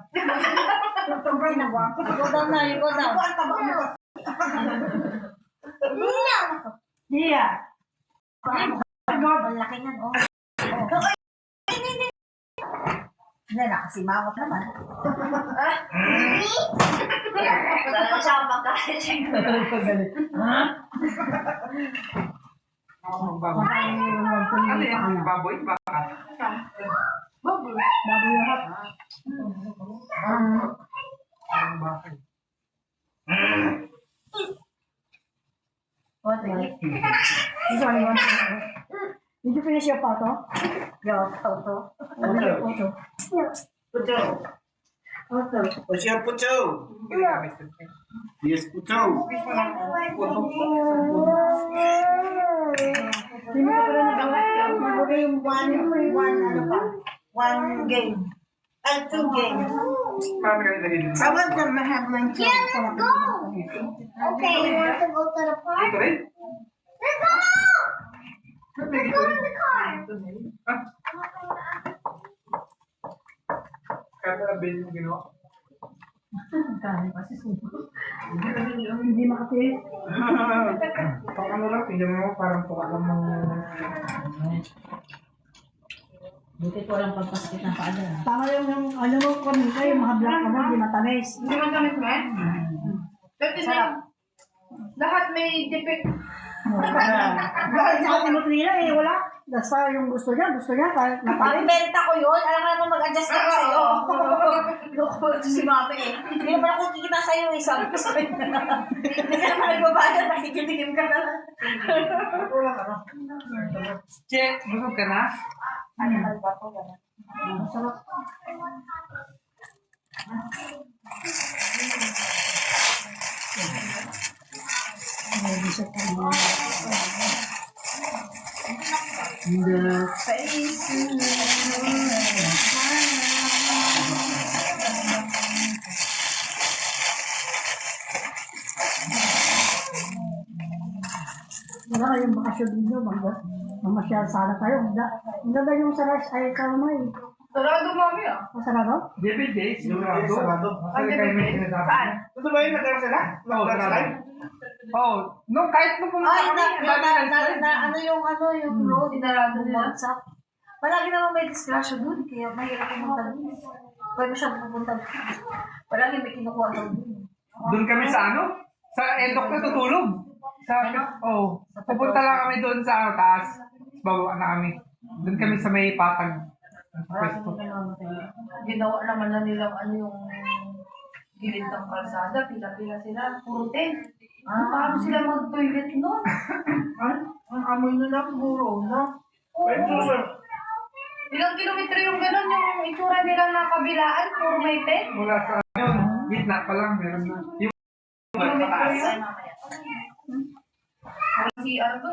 Tumbay na ba? You go down. Ako ang taba mo. Yeah. Ang laki niyan, oh. Hindi na, kasi mawak naman. Wala na siya ang pagkain. Oo, baboy. Ano yan? Baboy? Baka? Baboy lahat. Parang baka. What? Sorry, what? Did you finish your photo? Your photo. Photo. Pucho. Photo. What's your pucho? Yes, pucho. Hindi ka pala nagawa. Mabuti yung one game. And 2 games. Parang nilagay dito. I want them to have lunch. Yeah, let's go. Okay, you want to go to the park? Dito rin? Let's go. Let's go to the car. Ah, kaya pala bilhin mo ginawa. Hindi makapit. Pang ano lang, tingnan mo parang tuka lang mga... Buti ko lang pagpaskit ng paa dyan. Tama yung ano mo ko nito, yung mga black ka mo, hindi matamis. Hindi man kami kumain. Pero lahat may defect. Dahil sa tinutrina eh, wala. Basta yung gusto niya kahit matamis. Benta ko yun. Alam ka naman mag-adjust ako sa'yo. Loko si mami eh. Hindi naman ako kikita sa'yo eh. Sabi ko sa'yo. Hindi ka naman nagbabayad. Nakikitigim ka na lang. Che, busog ka na? Animal ba ko? Masarap. Wala kayong bakasyon ninyo, mamasyal sana tayo. Ang ganda yung sa rice ay kalamay. Sarado mami ah. Masarado? David Day, sigurado. Sarado. Kasi kayo may sinasabi. Saan? Ito ba yung nagkaroon sila? Oo, sarado. Oo, nung kahit nung pumunta Ay, kami, ano yung road. Sinarado nila. Bumagsak. Palagi naman may disgrasya doon. Kaya mahirap pumunta doon. Pwede siya pupunta doon. Palagi may kinukuha doon. doon kami sa ano? Sa Endok na tutulog. Pupunta lang kami doon sa taas. Bababa na kami. Doon kami sa may patag. Pwesto. Ginawa naman na nilang ano yung gilid ng kalsada. Pila-pila sila. Puro tent. Paano sila mag-toilet nun? Ang amoy na lang, siguro, no? Pwede sir. Ilang kilometro yung gano'n yung itsura nilang nakabilaan. Puro may tent. Mula sa yun, gitna pa lang, meron na. Yung pataas. Si Arto.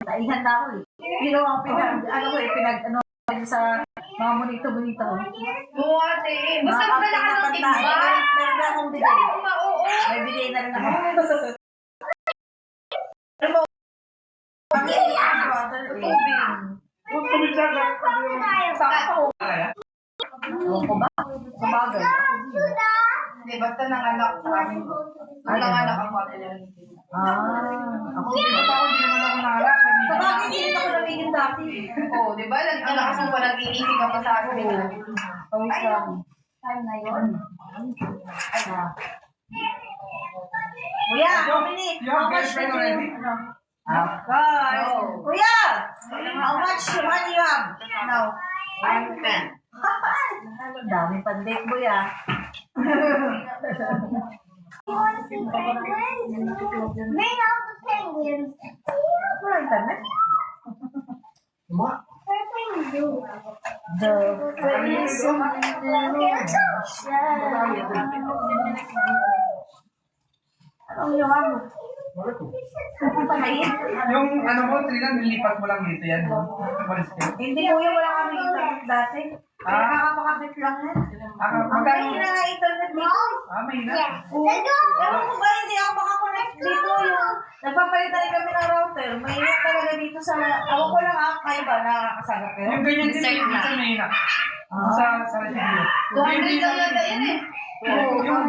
Naihan na ako eh. Ginawa ko sa mga bonito-bonito ko. Oo ate eh. Basta magdala ka ng timba. Meron na akong bigay. Oo. May bigay na rin ako. Kung tumisag lang. Oo ko ba? Sabagay. Hindi, basta nanganak sa amin. Nung nanganak ako ate lang. Ako Hindi naman ako nakalak. sabagay din ako nabigyan dati. Oo, di ba? Ang lakas mo pa nag-iisip ka pa sa akin. Pawis lang. Time na yun. Kuya, Dominic, how much did you... Guys, Kuya, how much money you have now? I'm 10. Dami pandek, Kuya. You want to see penguins? Bring out the penguins. Wala internet. Where penguins do? The face of Anong yung amo? Panayin? Yung ano mo, Trina, nilipat mo lang dito yan. Malis kayo. Hindi Kuya, wala kami internet dati. Kaya kakapakabit lang yan. Ang Magkano? mahina nga internet dito. May na. Let's go. Ewan ko ba, hindi ako makakonect dito. Yung nagpapalit rin kami ng router. Mahirap talaga dito sa... Ewan ko lang kayo ba nakakasagap kayo? Yung ganyan din, sa may na. Sa radio. 200 lang yata yan eh. Yung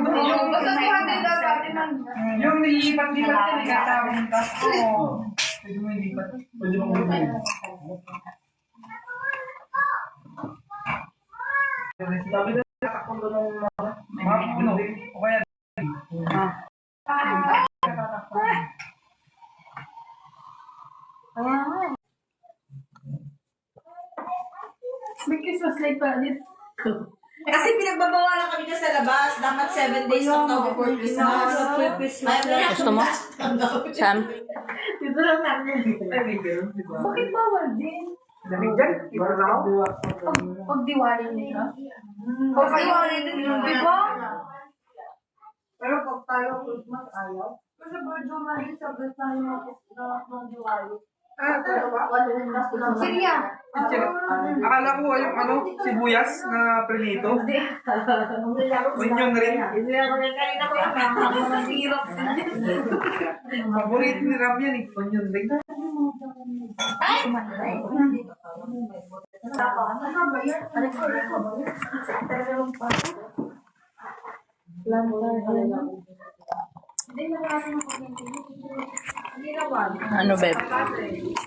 Basta 200 lang sa atin man. yung nilipat-lipat ka, nagkatawin ka. Oo. Pwede mo ilipat. Pwede mo kumulong. Sabi na, nakakulo ng mga, o kaya Kaya nga. May Christmas light pa ulit. Kasi pinagbabawalan kami na sa labas. Dapat 7 days na to before Christmas. Gusto mo? Sam? Dito lang namin. Bakit bawal din? Lamig dyan. Iba na ako. Pag diwali nito? Pag diwali din, di ba? Pero pag tayo Christmas, ayaw. Kasi Virgin Marie, sabi tayo ng Diwali. Talaga ba? Siriya. Akala ko yung sibuyas na prinito. Onion ring. Hindi ako rin kanina ko yung hirap. Paborito ni Ram yan eh. Onion ring. Ano, babe?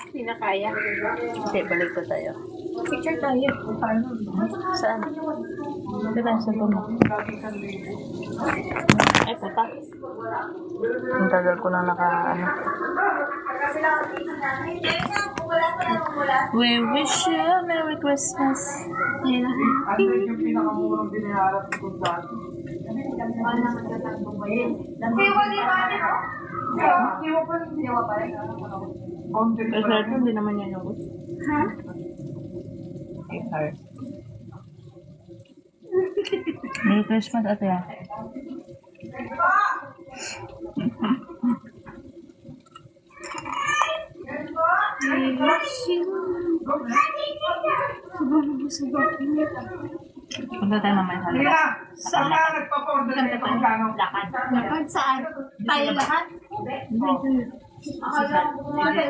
Hindi na kaya. Hindi, balik ko tayo. Picture tayo. Saan? Ito tayo sa puno. Ay, puta. Ang tagal ko na We wish you a Merry Christmas. Ano yung pinakamurang binaharap ko dati? Siwa di ba? Siwa pa rin. Siwa pa rin. Konti pa Kasi lang. hindi naman yan yung gusto. Ha? Merry Christmas, ate. Punta tayo mamaya sa Sige na. Saan ka nagpa-order ng ito kung kano? Lakad saan? Tayo lahat?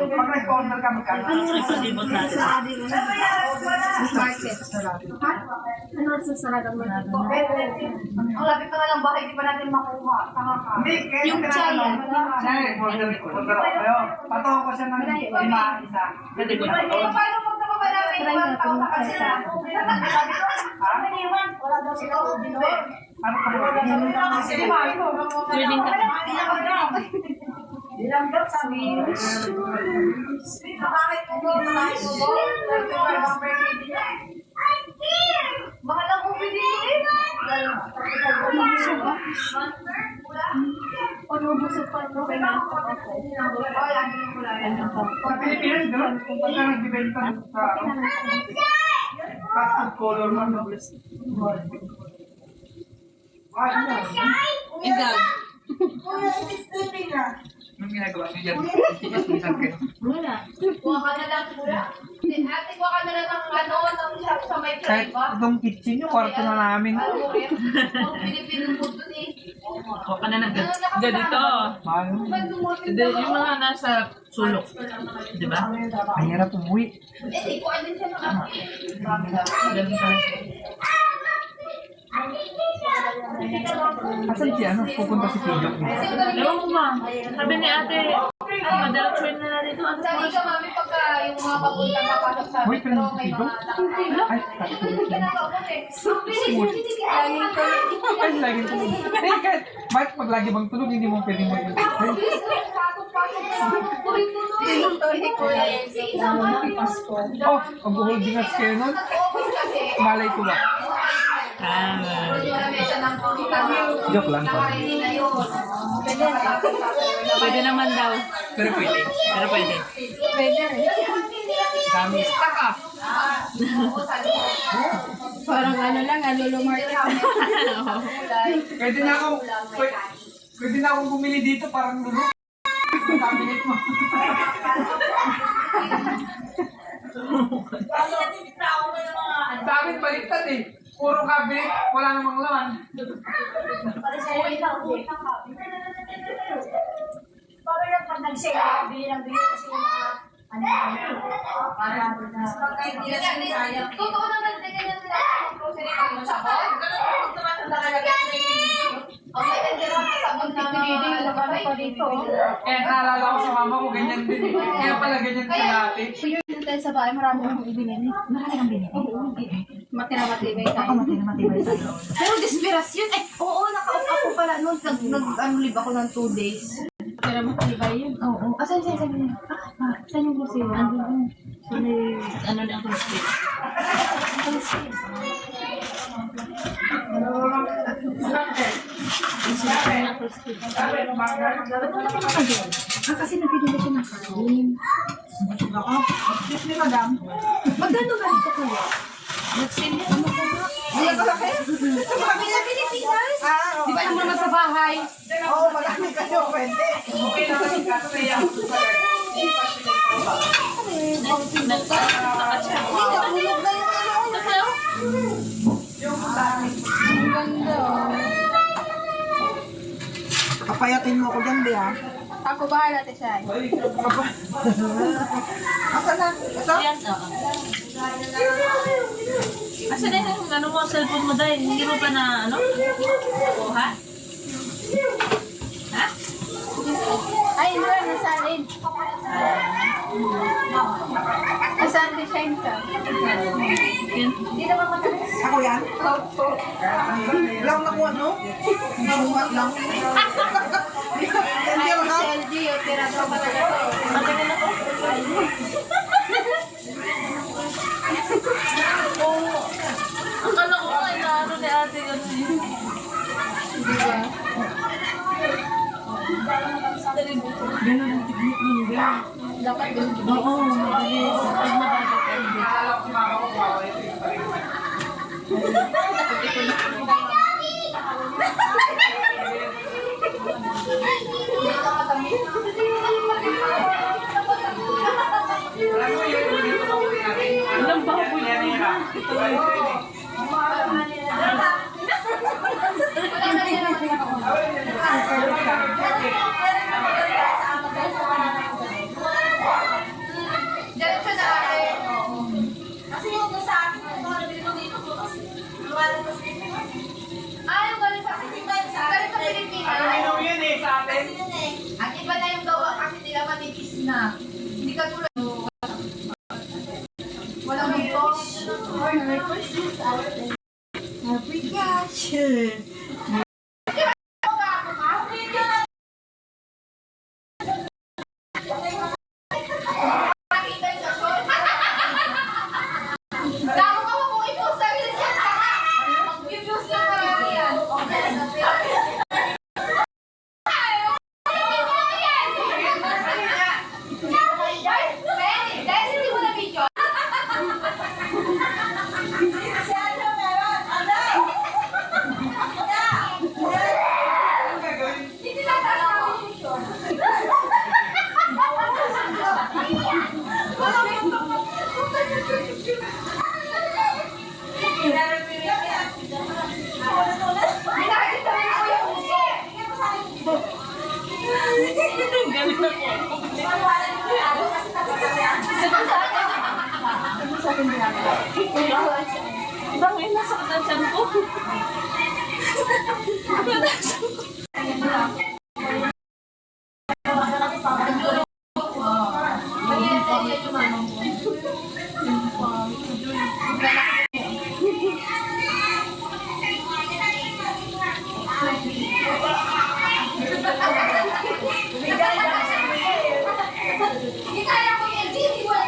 Pag nagpa-order ka magkano? Market. Ha? Ano sa sarado mo dito? Ang lapit naman ng bahay, di pa natin makuha. Tama ka. Hindi, kaya Yung chaya. order ako kayo. Patawa ko siya ng 5 isa. Pwede ko na. Paano pag nababa namin yung 1,000 kasi na? Wala daw sila. Ano ka ba? Sige ma, ito. Wedding ka. Ilang daw sabi. Bakit mo? Mahal ang ubi dito eh. Ano ba sa pano? Sa Pilipinas, gano'n? Kung pagka nagbibenta sa custard color man. Ay, ano? Ikaw. Anong ginagawa niyo dyan? Minsan kayo. Kuha ka na lang pula. Ate, kuha ka na lang ng ng shop sa may Kahit Creva. itong kitchen nyo, kwarto na namin. Ano rin? Ang Pilipinong food dun eh. Huwag ka na ganito. Ano? Hindi, yung mga nasa sulok. Di ba? Ang hirap umuwi. Eh, kuha din siya ng akin. Ganun tayo. Asan si ano? Pupunta si Pidok. Ewan ko ba? Sabi ni ate, madalat na na dito. Ano Sabi ka, mami, pagka yung mga papunta papasok sa Uy, pero metro, may dito? mga nakakain. Ay, ay, lagi tulog. Eh, kahit, bakit pag lagi bang tulog, hindi mo pwedeng mag-exercise? Oh, pag-holdingas kayo nun, malay ko ba? Joke lang. Pwede naman daw. Pero pwede. Pero pwede. Dami. Taka! Parang ano lang, Lolo Market. Pwede na akong, pwede na akong bumili dito, parang lulo. Cabinet mo. Sa amin, baliktad eh. Puro cabinet, wala namang laman. Pero yung pag nag-sale, bili ng bili kasi yung mga Totoo naman, ganyan sila ang grocery ng sabon. Ang matindira ang sabon na nakalabas pa dito. Kaya naalala ko sa mama ko, ganyan din eh. Kaya pala ganyan sa dati. Yun tayo sa bahay, marami akong ibinin. Marami kang binili? Matira-matibay tayo. Matira-matibay tayo. Pero desperasyon, oo, naka-off ako pala noon. Nag-live ako ng 2 days. Para matibay yun. Oo. Saan yun? Saan yung gusto yun? Ano na ang conspiracy? Kasi nabili siya ng kain. Excuse me, madam. Magkano ba ito kaya? Hindi ko laki. Kami sa Pilipinas. Di ba naman sa bahay? Oo, marami kayo. Pwede. Okay na kasi kaso na yan. Hulog na yung ano. Kapayatin mo ako dyan, Bea. Ako bahala natin siya. Asa na? Ito? Yan, oo. Asan na yung ano mo, cellphone mo dahil? Hindi mo pa na ano? Ha? Ha? Ay, hindi na nasa alin. Nasa alin siya yun ka. Yan. Hindi naman matalis. Ako yan? Lang na ko ano? Namuhat lang. Hindi lang ha? LG, yung tira daw talaga ko. Matagal na ko. Oo. Akala ko nga inaano ni ate ganun yun. Di ba? Ganun ang technique nun, girl. Dapat ganun. Oo, mabilis. Pag mabagal ka, hindi. Alam ko mama ko, bawal ito yung paling. Alam mo yun, hindi ko mauli natin. Walang baboy. Yan, yan. Ito lang yun eh. Diyan siya sa akin. Yung galing sa Pilipinas. Ano minaw yun eh sa atin? At iba na yung gawa kasi nila manipis na. Hindi ka tulad. Walang mipos. Happy gosh. Nakita yung sa short. Damo ka mo i-post sa reels yan. Mag-views na marami yan. Guys, hindi mo na video. Hindi na Pinakita mo yung kuya uso. Galing na ko. Bangin na sakit ang tiyan ko. Hindi kaya ko yung LG, hindi mo lang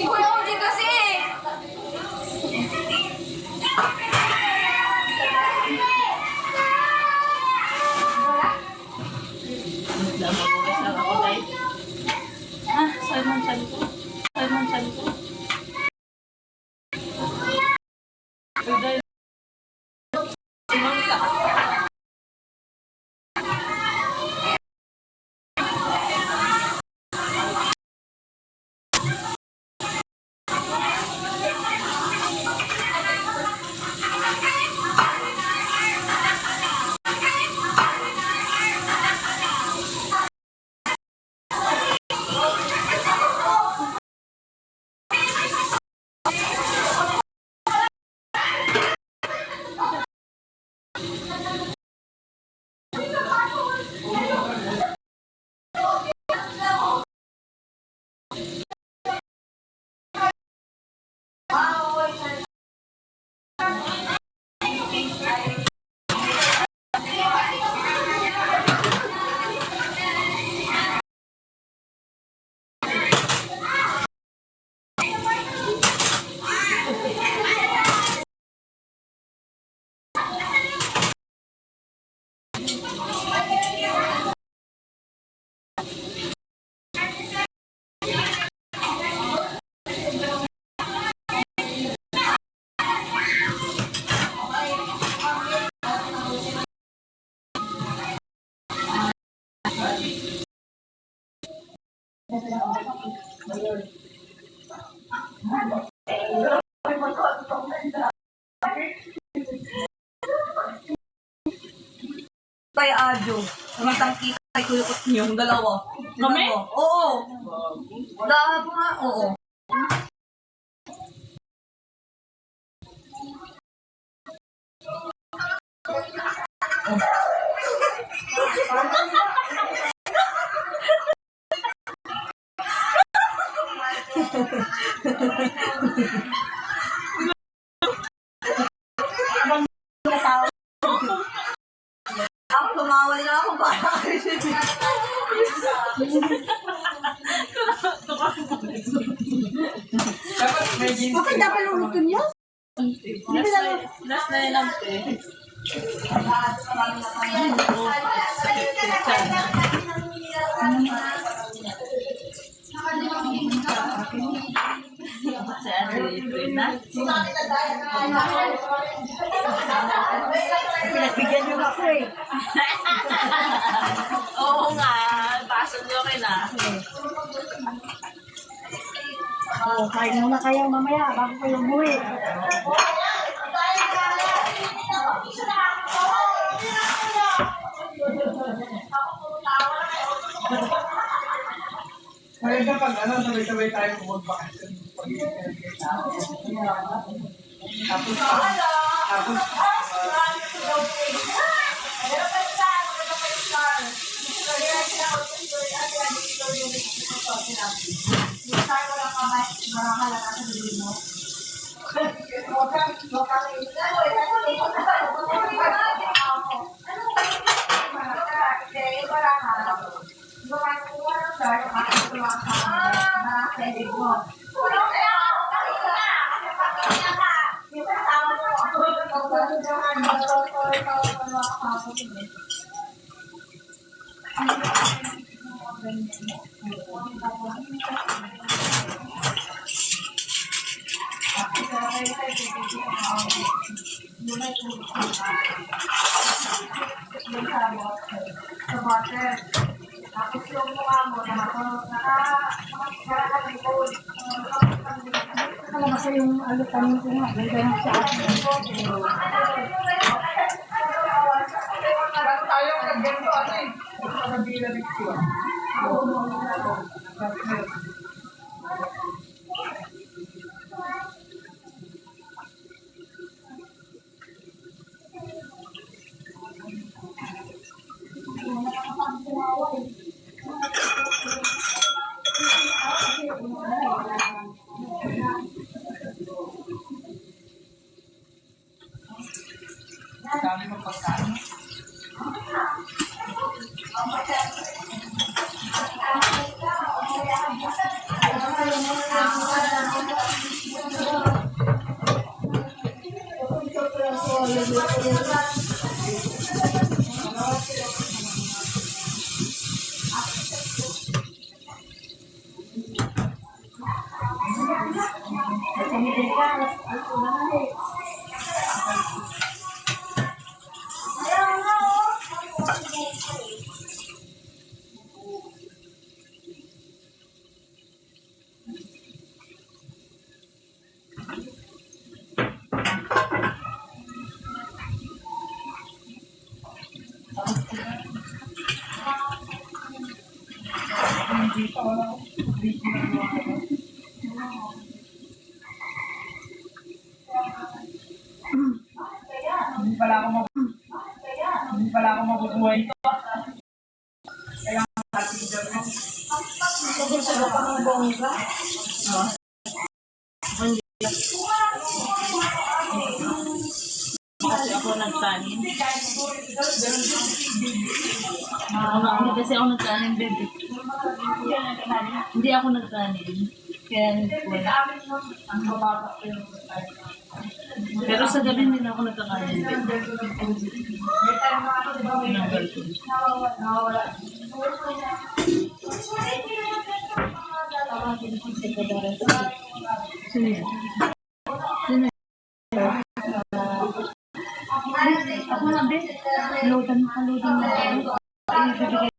Ikaw na ulit kasi. Magugas lang ako, guys. Ah, Simon Chan ko. Simon Chan ko. Kay Adjo. Namatang kita kay Kuyukot niyo. Yung dalawa. Kami? Oo. Dahil nga, oo. Ako tumawal na ako para Dapat may jeans. Bakit dapat lumitin niya? Last na yun ang si Andre na. Pinagbigyan niyo ako eh. Oo nga, pasok nyo kayo na. Oh, kain muna kayo mamaya bago kayo umuwi. Maganda pag sabay-sabay tayo mag-vacation. Tapos, Kasi yung alutan ko nga, ganda ng sa akin. parang tayo nag-ganto ano eh. Nabila dito. Dami mong pagkain. Hindi pala ako mabubuhay ito. Kailangan natin dyan. Kasi ako nagtanim. Hindi kasi ako nagtanim, baby. Hindi ako nagtanim. Kaya wala. Pero sa gabi hindi na ako nagkakanin, baby. Tinanggal ko. Sino yan? Sino yan? Ako na, be. Loadan na. Ay, bibigay.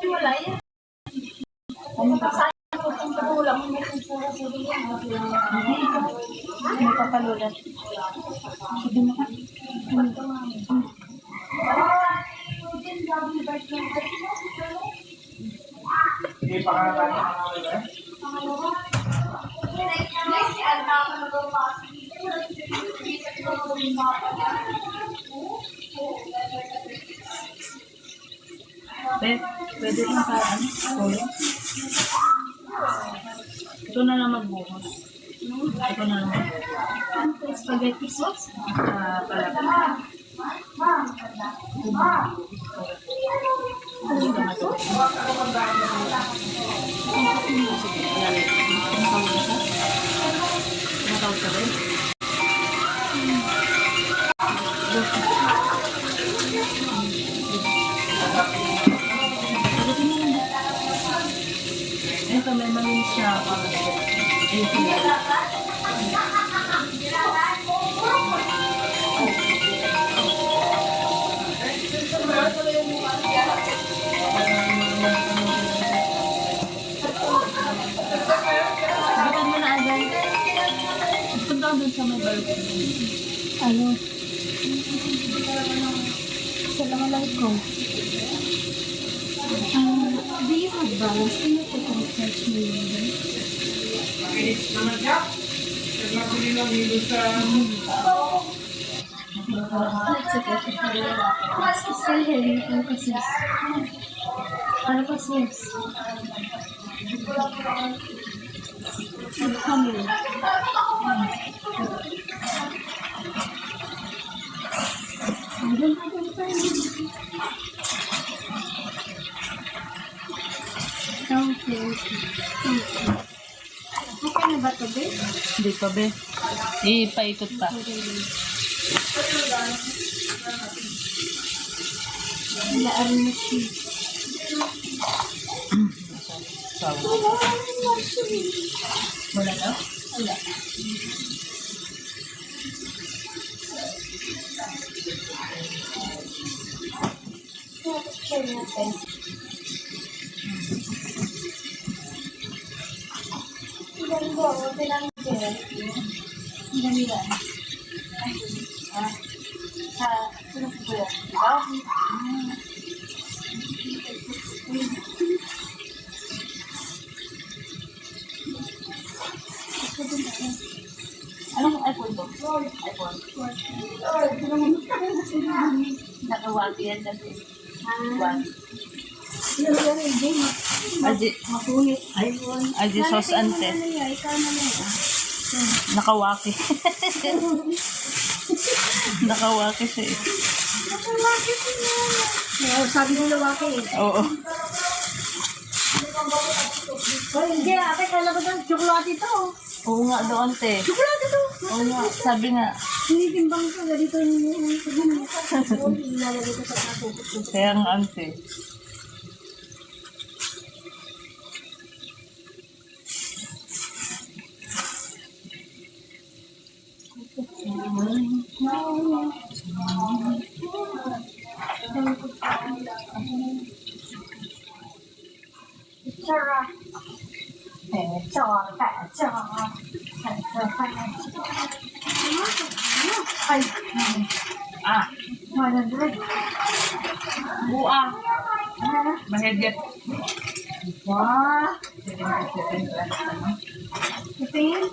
Wala yan. Ano ba? Patulang mo may sensura sa diyan. May papalulan. Sige mo ka. Hindi pa ka tayo. Pwede lang ka, ano? Ito na lang magbuhos. Ito na lang magbuhos. Spaghetti sauce? Pala. Matawag ka rin? Ito may malinis siya. Sabitan mo na agad. Punta ko dun sa may balcony. Ano? Sa lang ko. Do you have balance? Can you take a touch me? Makinis naman siya. Nagpapili lang dito sa... It's okay. Still heavy. Ano pa sis? Ano pa sis? Come here. Okay. Okay na ba ito, be? Hindi pa, be. Ipaikot pa. Laan mo siya. Wala na? Wala. Anong iPhone to? iPhone. Nakawag yan kasi. Aldi sauce ante. Nakawaki. Nakawaki siya eh. Sabi mo lawaki eh. Oo. Hindi, ate, kala ko doon, tsokolate ito. Oo nga daw ante. Tsokolate ito. Oo nga, sabi nga. Tinitimbang ko, ganito yung ilalagay ko sa kaso. Kaya nga ante. Ay, Ah, 100. buang. Mahigit. Wow. Ito yun.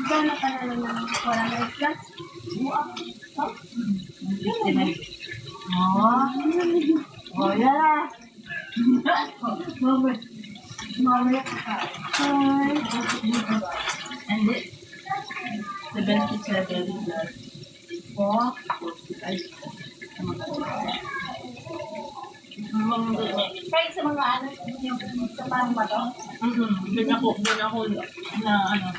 Gano'n ka na naman 100 plus? Oh. Wala. Mamaya ka ka. Hi. Hindi. 77 plus. Oh. Kahit sa mga ano, yung sa parang ba to? Doon ako na ano.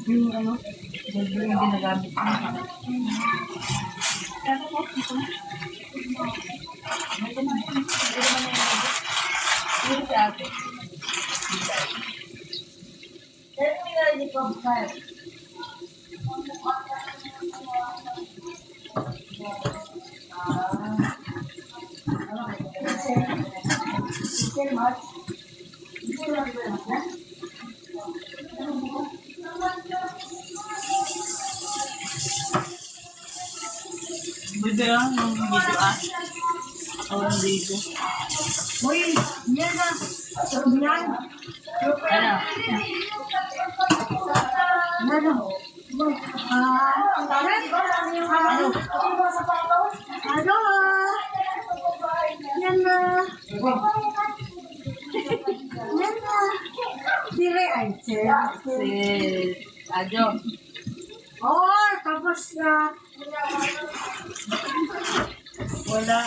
Yung ano? Yung ginagamit ko. Pero po, dito na. Dito si ate. Pero kung yung hindi ko, Video ah, yung video ah. Yung video. uy, yan na. Yan. Ano? Ano? Ano? Yan na. Yan na. Dire ay siya. Si Adjo. Oh, tapos na. Wala.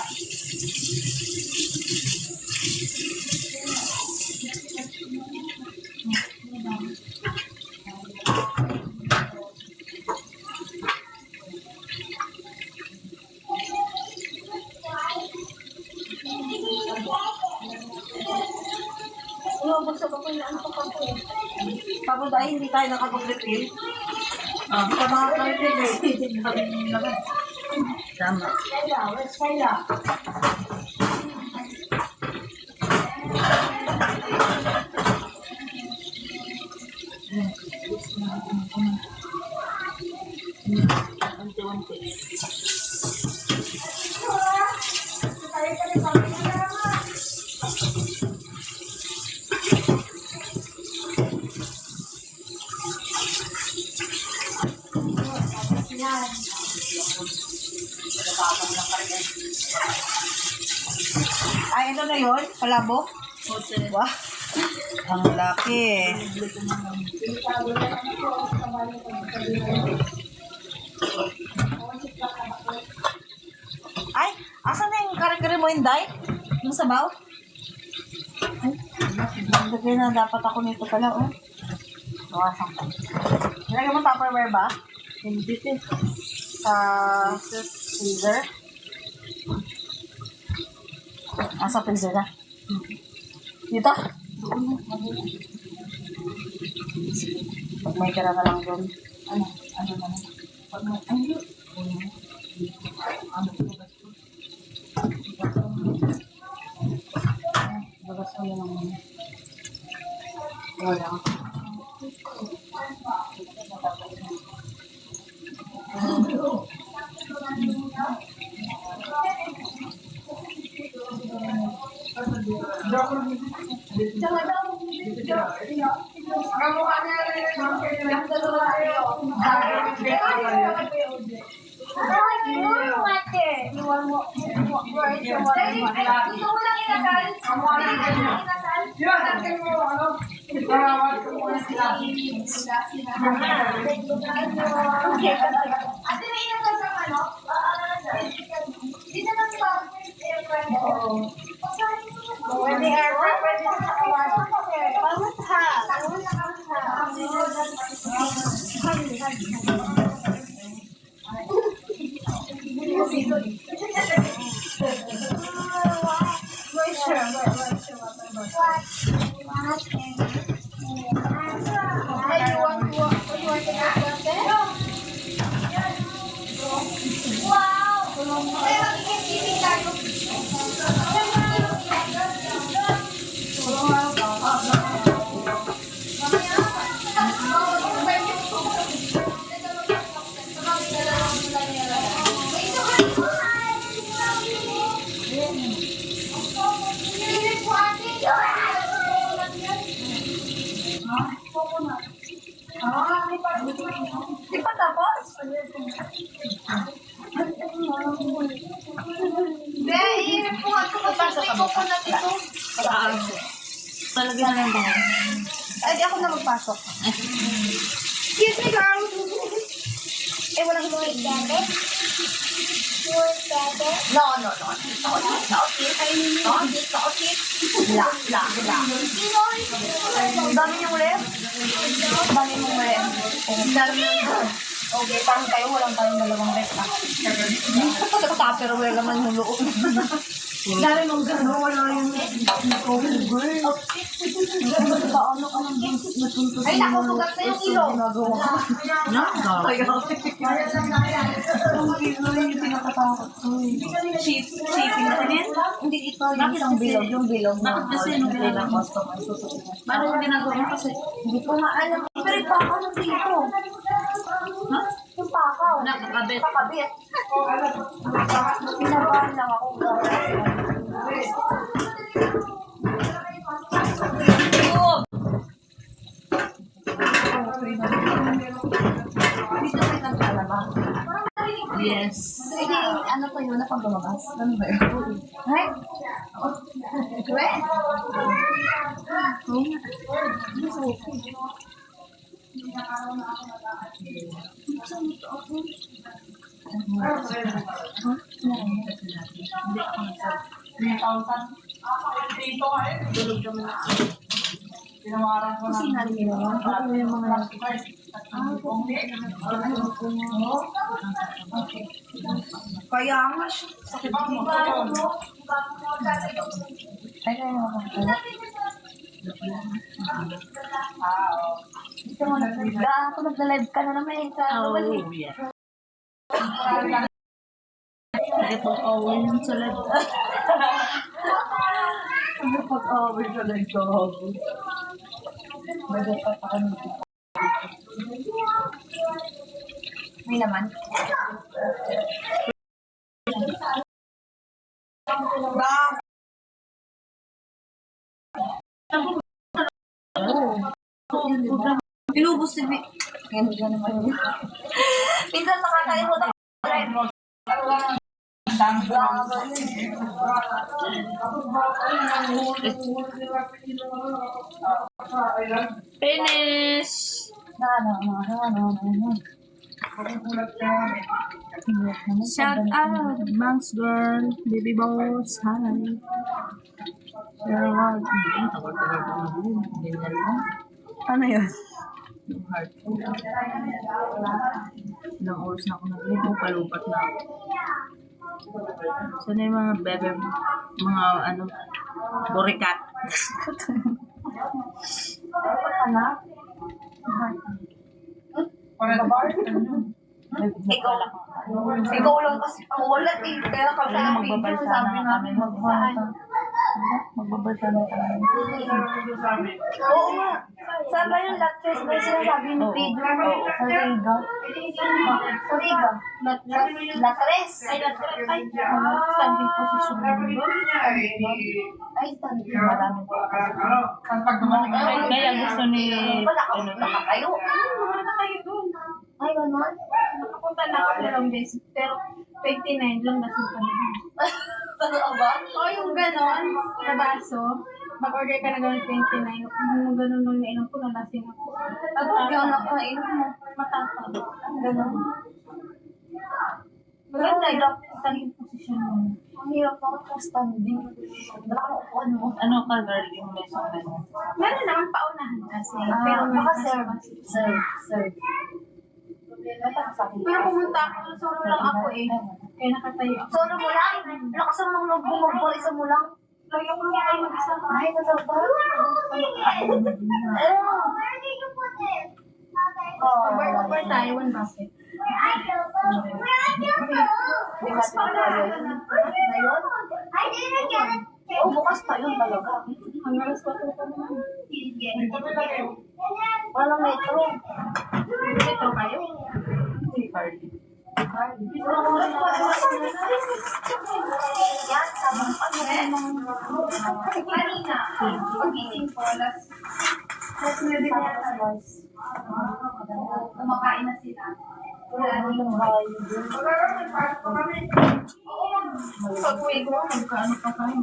Gusto ko na ano pa po. Tapos ay hindi tayo nakapag-refill. Ah, Sa mga refill tama. Kayla, where's Kayla? Unti-unti. Ay, ito na yun? Palabo? Hotel. Wah, ang laki. Ay, asan na yung kare-kare mo, Inday? Yung sabaw? Ay, lagyan na dapat ako nito pala, oh. Bawasan ko. Nilagyan mo Tupperware ba? Hindi eh. Sa freezer? Sa freezer na. Dito? Pag may tira na lang doon. Ano? Ano naman? Pag may... Ay, yun. Bagas mo yun ang... Wala. Gusto mo lang inasal? Ate, may inasal sa ano? Dito na si Papa. Pwede airfryer, pwede sa kawan. Pamut ha. Ay, you want to Init po ate. Di pa tapos? Hindi, init po ate. Kasi may coconut ito. Talagyan na lang ba? Ay, di ako na magpasok. Excuse me, girl. Walang Wait, Bebe. Wait, Bebe. No. La. Ang dami niyong ref? Ang dami mong ref. Ang dami niyong okay, parang kayo walang tayong dalawang ref na. Sa Tupperware naman yung loob. Ang dami mong gano'n, wala yung coffee girl. Paano ka nang natunto Ay, naku, sugat na yung ilong. Kaya, yung pinakatakot ko eh. Shipping na rin? Hindi ito, yung isang bilog, yung bilog na. Bakit kasi nung na custom ay susunod. Paano mo ginagawa mo kasi? Hindi ko nga alam. Pero yung pakaw ng dito. Ha? Yung pakaw. Nakakabit. Kakabit. Pinabahan lang ako. Dito sa naglalaba. Yes. Sige, ano pa yun na pag lumabas? Ano ba yun? Ay? Wait? Kasi nga rin yun. Ako yung mga kaya nga siya. Sakit dito. Ay, kaya nga ba? Dito mo nag-live. Ako nag-live ka na naman sa Oh, yeah. Nakipag-away yung sa live. Pag-away ka na ito. Nagdapat ako nito. May laman? Inubos si Vic. Ganyan naman yun. Minsan nakakalimutan ko. Finish! Shout out, Banks Girl, Baby Boss, hi. Share out. Ano yun? Yung heart ko. Ilang oras na ako nag-live, palupat na ako. Sana yung mga bebe, mga ano, burikat. Ano? Ikaw lang kasi ang ulat eh. Kaya kami sa video, sabi namin magbabalsa na kami. Oo nga. Saan ba yung latres ba yung sinasabi ni Pedro? Sa Riga. Sa Riga. Latres. Ay, latres. Ay, standing position. Ay, standing. Marami po. Kaya gusto ni, Wala ka kayo. Ay, gano'n? Nakapunta na ako dalawang beses, pero 29 lang nasing kami. Totoo ba? O yung ganon, na baso, mag-order ka na ganon 29, yung ganon nung nainom ko, nalasing ako. Ako, gano'n ako nainom mo. Matapang. Gano'n. Maganda yung standing position mo. Ang hirap ako sa standing. Wala ko upuan mo. ano ka girl yung mesong gano'n? Meron naman paunahan kasi, Pero pero baka serve. Pero pumunta ako, solo lang ako eh. Kaya nakatayo ako. Solo mo lang? Lakas ang mga bumabol, isa mo lang? Lagi ako lang kayo mag-isa. Ay, talaga ba? Where did you put it? Over tayo, one basket. Where did you put it? Hindi natin kaya yun. Ngayon? I didn't get it. Oo, bukas pa yun talaga. Hanggang alas 4 pa naman. Walang metro. Ito kayo. Si Carly. Kanina, pagising ko, kumakain na sila. Pag-uwi ko, magkaano pa kami,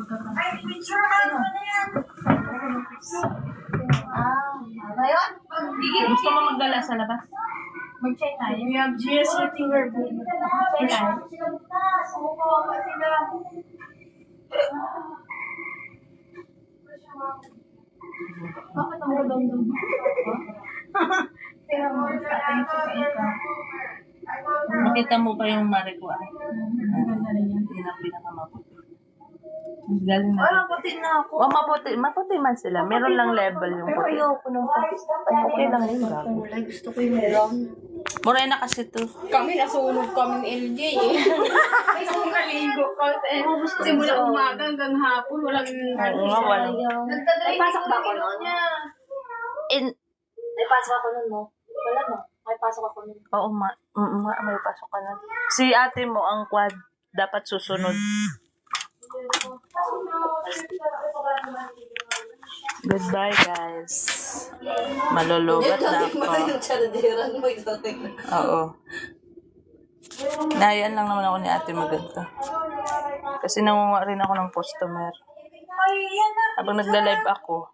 Ngayon? Gusto mo magdala sa labas? mag-check tayo. We have GS eating her food. Check tayo. Bakit ang gandang Pero mo, sa ating ka. Makita mo pa yung marikwa. Yun ang pinakamaputi. Mas galing na. Maputi na ako. Oh, maputi man sila. Meron lang level yung Pero puti. ayoko ng patis. Okay lang yun, gago. Kulay. Gusto ko yung meron. Morena kasi to. Kami, nasunog kami ng LJ eh. Ay, so naligo ka. Simula umaga hanggang hapon, walang Oo nga, walang. May pasok ba ako nun? May pasok ako nun, no? Wala, no? May pasok ako nun. Oo, may pasok ka na. Si ate mo, ang quad, dapat susunod. Goodbye, guys. Malulubat na ako. Oo. Nayaan lang naman ako ni ate maganda. Kasi nangunga rin ako ng customer. Habang nagla-live ako,